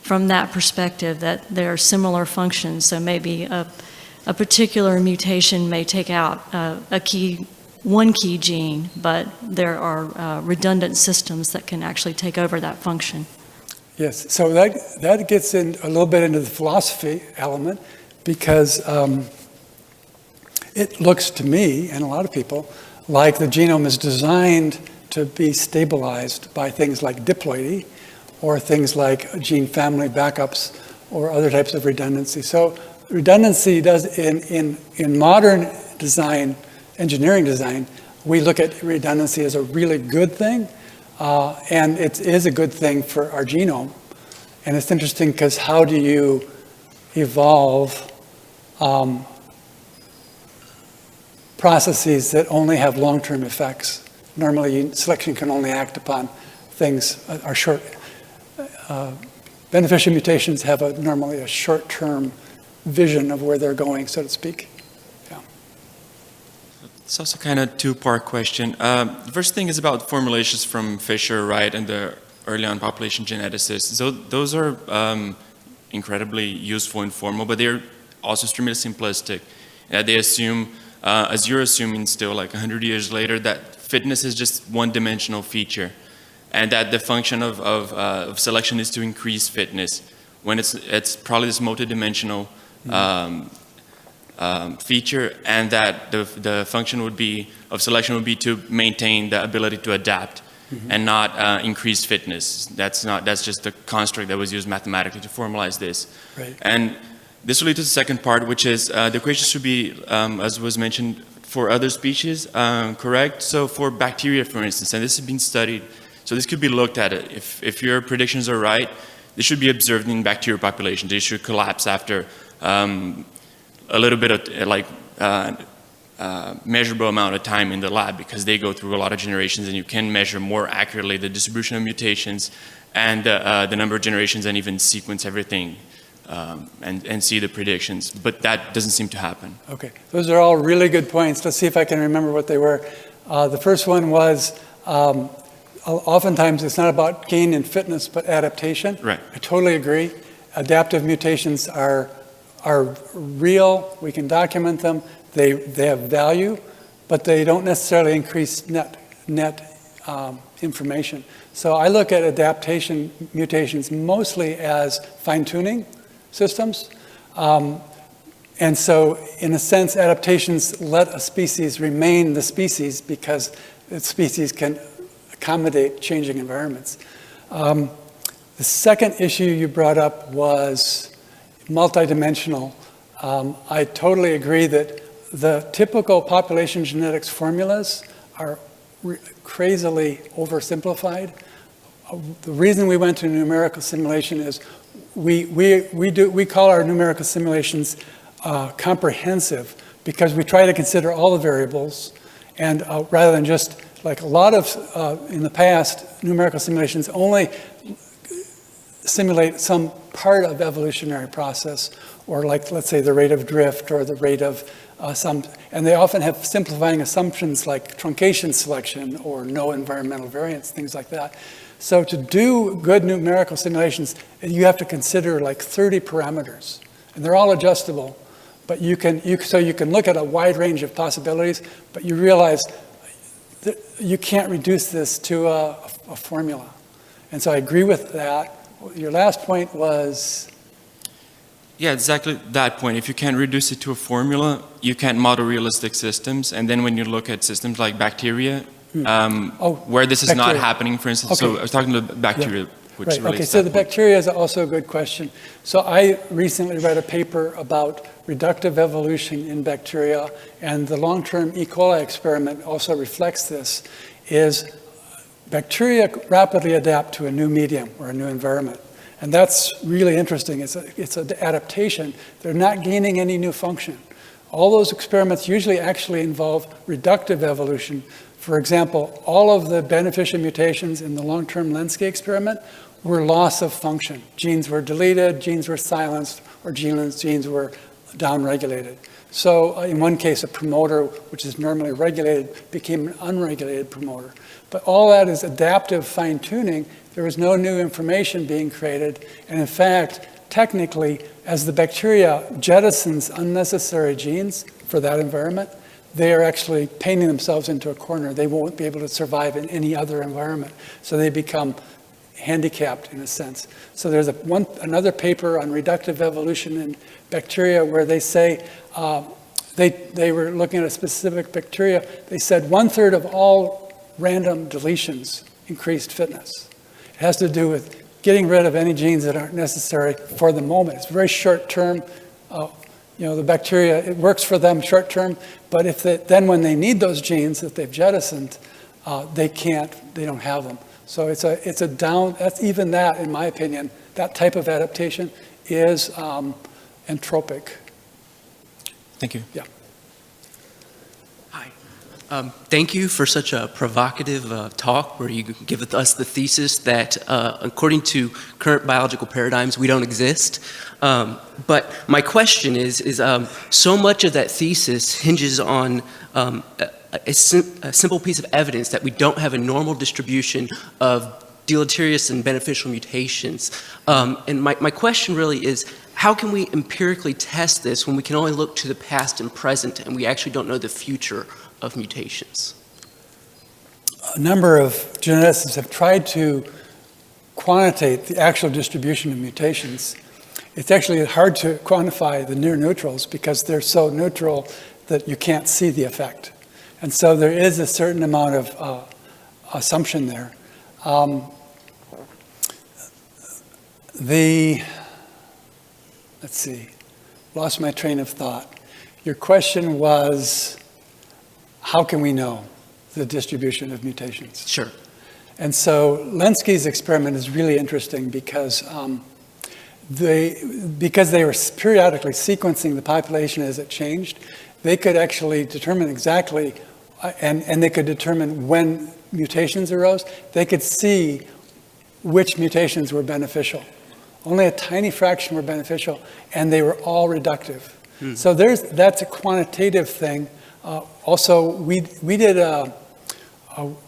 from that perspective, that there are similar functions. So maybe a particular mutation may take out one key gene, but there are redundant systems that can actually take over that function. Yes, so that gets in a little bit into the philosophy element, because it looks to me, and a lot of people, like the genome is designed to be stabilized by things like diploidy, or things like gene family backups, or other types of redundancy. So redundancy does, in modern design, engineering design, we look at redundancy as a really good thing, and it is a good thing for our genome. And it's interesting because how do you evolve processes that only have long-term effects? Normally, selection can only act upon things are short. Beneficial mutations have normally a short-term vision of where they're going, so to speak. Yeah. It's also kind of a two-part question. The first thing is about formulations from Fisher, right, and the early on population geneticists. So those are incredibly useful and formal, but they're also extremely simplistic. They assume, as you're assuming still, like 100 years later, that fitness is just one-dimensional feature, and that the function of selection is to increase fitness, when it's probably this multidimensional feature, and that the function of selection would be to maintain the ability to adapt, and not increase fitness. That's just the construct that was used mathematically to formalize this. Right. And this will lead to the second part, which is the equation should be, as was mentioned, for other species, correct? So for bacteria, for instance, and this has been studied, so this could be looked at. If your predictions are right, this should be observed in bacterial populations. They should collapse after a little bit of measurable amount of time in the lab because they go through a lot of generations and you can measure more accurately the distribution of mutations and the number of generations and even sequence everything and see the predictions. But that doesn't seem to happen. Okay, those are all really good points. Let's see if I can remember what they were. The first one was oftentimes it's not about gain in fitness but adaptation. Right. I totally agree. Adaptive mutations are real. We can document them. They have value, but they don't necessarily increase net information. So I look at adaptation mutations mostly as fine-tuning systems. And so, in a sense, adaptations let a species remain the species because the species can accommodate changing environments. The second issue you brought up was multidimensional. I totally agree that the typical population genetics formulas are crazily oversimplified. The reason we went to numerical simulation is we call our numerical simulations comprehensive because we try to consider all the variables, and rather than just like a lot of in the past, numerical simulations only simulate some part of evolutionary process, or like let's say the rate of drift or the rate of and they often have simplifying assumptions like truncation selection or no environmental variance, things like that. So to do good numerical simulations, you have to consider like 30 parameters, and they're all adjustable. But you can look at a wide range of possibilities, but you realize that you can't reduce this to a formula. And so I agree with that. Your last point was? Yeah, exactly that point. If you can't reduce it to a formula, you can't model realistic systems. And then when you look at systems like bacteria, where this is bacteria. Not happening, for instance. Okay. So I was talking about bacteria, Yeah. which right. relates Okay, to so that the point. bacteria is also a good question. So I recently read a paper about reductive evolution in bacteria, and the long-term E. coli experiment also reflects this, is bacteria rapidly adapt to a new medium or a new environment. And that's really interesting. It's an adaptation. They're not gaining any new function. All those experiments usually actually involve reductive evolution. For example, all of the beneficial mutations in the long-term Lenski experiment were loss of function. Genes were deleted, genes were silenced, or genes were downregulated. So in one case, a promoter, which is normally regulated, became an unregulated promoter. But all that is adaptive fine-tuning. There was no new information being created. And in fact, technically, as the bacteria jettisons unnecessary genes for that environment, they are actually painting themselves into a corner. They won't be able to survive in any other environment. So they become handicapped in a sense. So there's another paper on reductive evolution in bacteria where they say, they were looking at a specific bacteria. They said 1/3 of all random deletions increased fitness. It has to do with getting rid of any genes that aren't necessary for the moment. It's very short term. The bacteria, it works for them short term, but then when they need those genes that they've jettisoned, they don't have them. So that's even that, in my opinion, that type of adaptation is entropic. Thank you. Yeah. Thank you for such a provocative talk where you give us the thesis that according to current biological paradigms, we don't exist. But my question is so much of that thesis hinges on a simple piece of evidence that we don't have a normal distribution of deleterious and beneficial mutations. And my question really is, how can we empirically test this when we can only look to the past and present and we actually don't know the future of mutations? A number of geneticists have tried to quantitate the actual distribution of mutations. It's actually hard to quantify the near neutrals because they're so neutral that you can't see the effect. And so there is a certain amount of assumption there. Let's see, lost my train of thought. Your question was, how can we know the distribution of mutations? Sure. And so Lenski's experiment is really interesting because they were periodically sequencing the population as it changed, they could actually determine exactly, and they could determine when mutations arose. They could see which mutations were beneficial. Only a tiny fraction were beneficial, and they were all reductive. So that's a quantitative thing. Also, we did a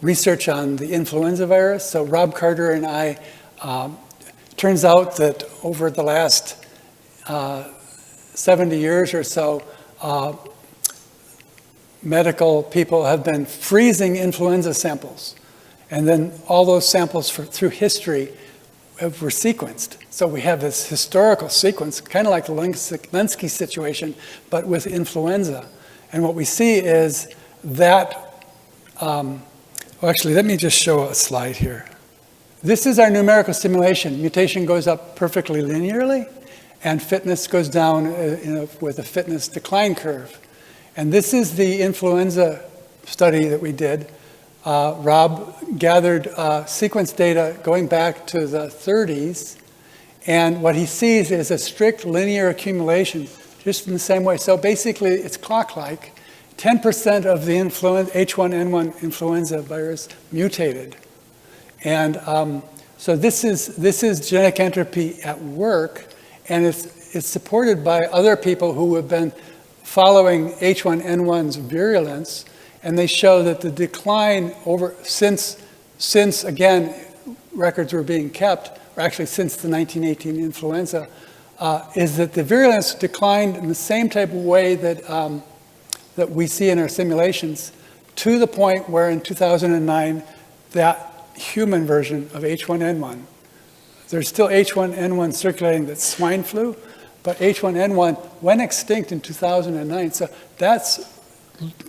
research on the influenza virus. So Rob Carter and I, turns out that over the last 70 years or so, medical people have been freezing influenza samples. And then all those samples through history were sequenced. So we have this historical sequence, kind of like the Lenski situation, but with influenza. And what we see is that, well, actually, let me just show a slide here. This is our numerical simulation. Mutation goes up perfectly linearly, and fitness goes down with a fitness decline curve. And this is the influenza study that we did. Rob gathered sequence data going back to the 30s, and what he sees is a strict linear accumulation, just in the same way. So basically, it's clock-like. 10% of the H1N1 influenza virus mutated. And so this is genetic entropy at work, and it's supported by other people who have been following H1N1's virulence, and they show that the decline since again records were being kept, or actually since the 1918 influenza, is that the virulence declined in the same type of way that that we see in our simulations, to the point where in 2009, that human version of H1N1, there's still H1N1 circulating that's swine flu, but H1N1 went extinct in 2009. So that's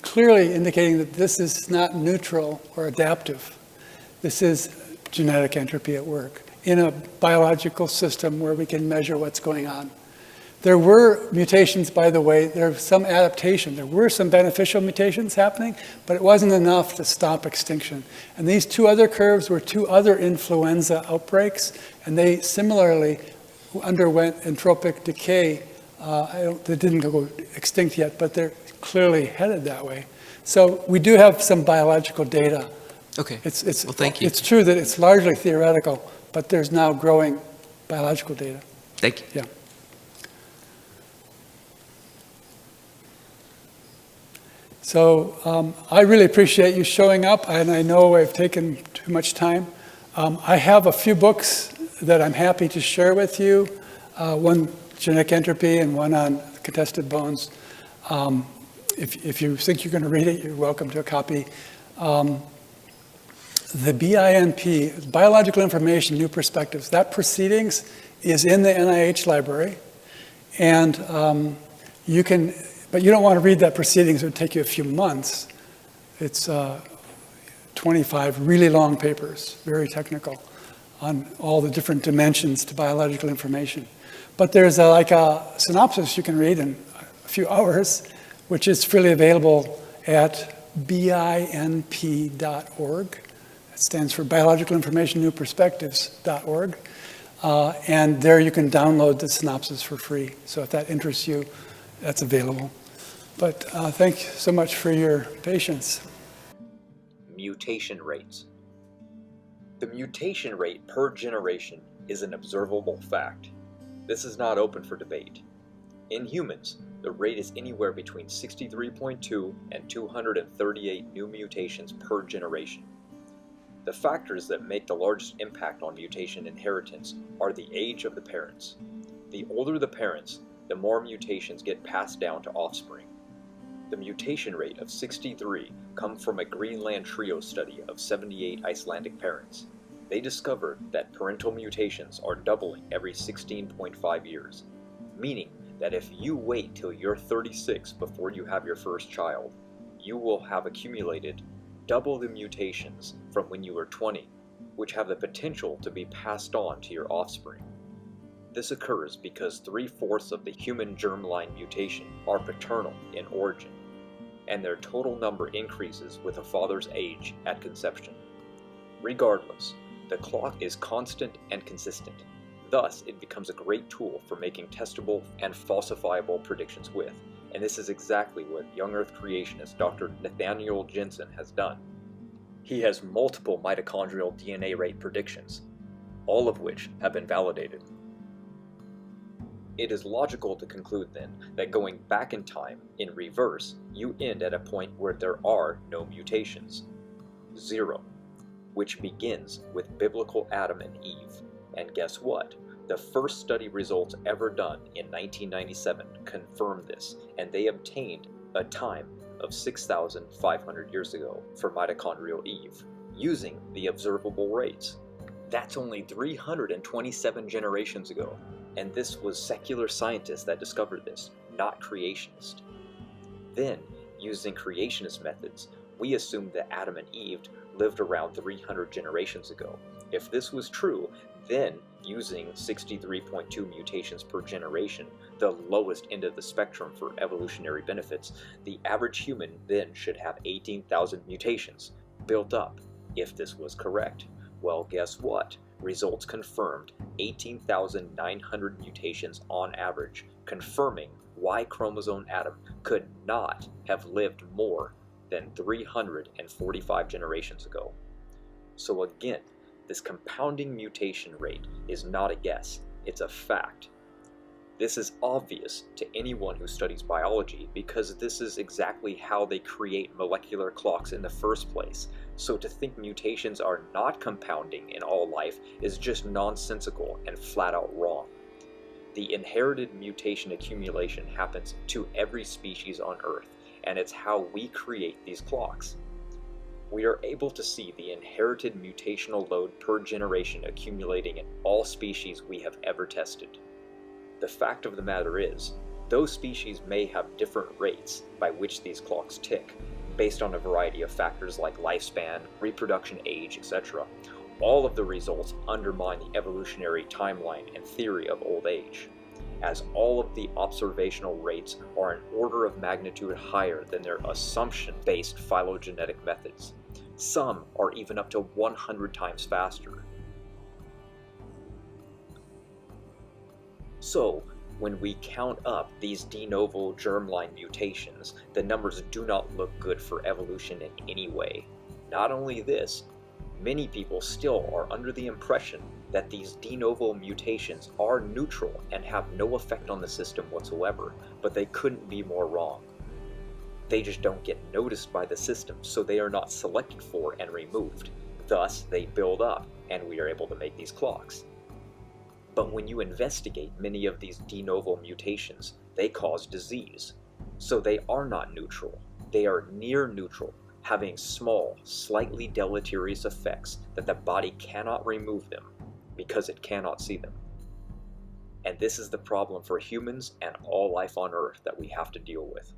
clearly indicating that this is not neutral or adaptive. This is genetic entropy at work in a biological system where we can measure what's going on. There were mutations, by the way, there was some adaptation. There were some beneficial mutations happening, but it wasn't enough to stop extinction. And these two other curves were two other influenza outbreaks, and they similarly underwent entropic decay. They didn't go extinct yet, but they're clearly headed that way. So we do have some biological data. Okay. Well, thank you. It's true that it's largely theoretical, but there's now growing biological data. Thank you. Yeah. So I really appreciate you showing up, and I know I've taken too much time. I have a few books that I'm happy to share with you, one genetic entropy and one on contested bones. If you think you're going to read it, you're welcome to a copy. The BINP, Biological Information, New Perspectives, that proceedings is in the NIH library, and you can. But you don't want to read that proceedings. It would take you a few months. It's 25 really long papers, very technical, on all the different dimensions to biological information. But there's like a synopsis you can read in a few hours, which is freely available at BINP.org. It stands for Biological Information New Perspectives.org. And there you can download the synopsis for free. So if that interests you, that's available. But thank you so much for your patience. Mutation rates. The mutation rate per generation is an observable fact. This is not open for debate. In humans, the rate is anywhere between 63.2 and 238 new mutations per generation. The factors that make the largest impact on mutation inheritance are the age of the parents. The older the parents, the more mutations get passed down to offspring. The mutation rate of 63 comes from a Greenland trio study of 78 Icelandic parents. They discovered that parental mutations are doubling every 16.5 years, meaning that if you wait till you're 36 before you have your first child, you will have accumulated double the mutations from when you were 20, which have the potential to be passed on to your offspring. This occurs because 3/4 of the human germline mutation are paternal in origin, and their total number increases with a father's age at conception. Regardless, the clock is constant and consistent. Thus, it becomes a great tool for making testable and falsifiable predictions with, And this is exactly what young Earth creationist Dr. Nathaniel Jensen has done. He has multiple mitochondrial DNA rate predictions, all of which have been validated. It is logical to conclude then that going back in time, in reverse, you end at a point where there are no mutations. 0. Which begins with biblical Adam and Eve. And guess what? The first study results ever done in 1997 confirmed this, and they obtained a time of 6,500 years ago for mitochondrial Eve, using the observable rates. That's only 327 generations ago, and this was secular scientists that discovered this, not creationists. Then, using creationist methods, we assumed that Adam and Eve lived around 300 generations ago. If this was true, then using 63.2 mutations per generation, the lowest end of the spectrum for evolutionary benefits, the average human then should have 18,000 mutations built up, if this was correct. Well, guess what? Results confirmed 18,900 mutations on average, confirming Y chromosome Adam could not have lived more than 345 generations ago. So again, this compounding mutation rate is not a guess, it's a fact. This is obvious to anyone who studies biology because this is exactly how they create molecular clocks in the first place. So to think mutations are not compounding in all life is just nonsensical and flat out wrong. The inherited mutation accumulation happens to every species on Earth, and it's how we create these clocks. We are able to see the inherited mutational load per generation accumulating in all species we have ever tested. The fact of the matter is, those species may have different rates by which these clocks tick, based on a variety of factors like lifespan, reproduction age, etc. All of the results undermine the evolutionary timeline and theory of old age, as all of the observational rates are an order of magnitude higher than their assumption-based phylogenetic methods. Some are even up to 100 times faster. So, when we count up these de novo germline mutations, the numbers do not look good for evolution in any way. Not only this, many people still are under the impression that these de novo mutations are neutral and have no effect on the system whatsoever, but they couldn't be more wrong. They just don't get noticed by the system, so they are not selected for and removed. Thus, they build up, and we are able to make these clocks. But when you investigate many of these de novo mutations, they cause disease. So they are not neutral. They are near neutral, having small, slightly deleterious effects that the body cannot remove them because it cannot see them. And this is the problem for humans and all life on Earth that we have to deal with.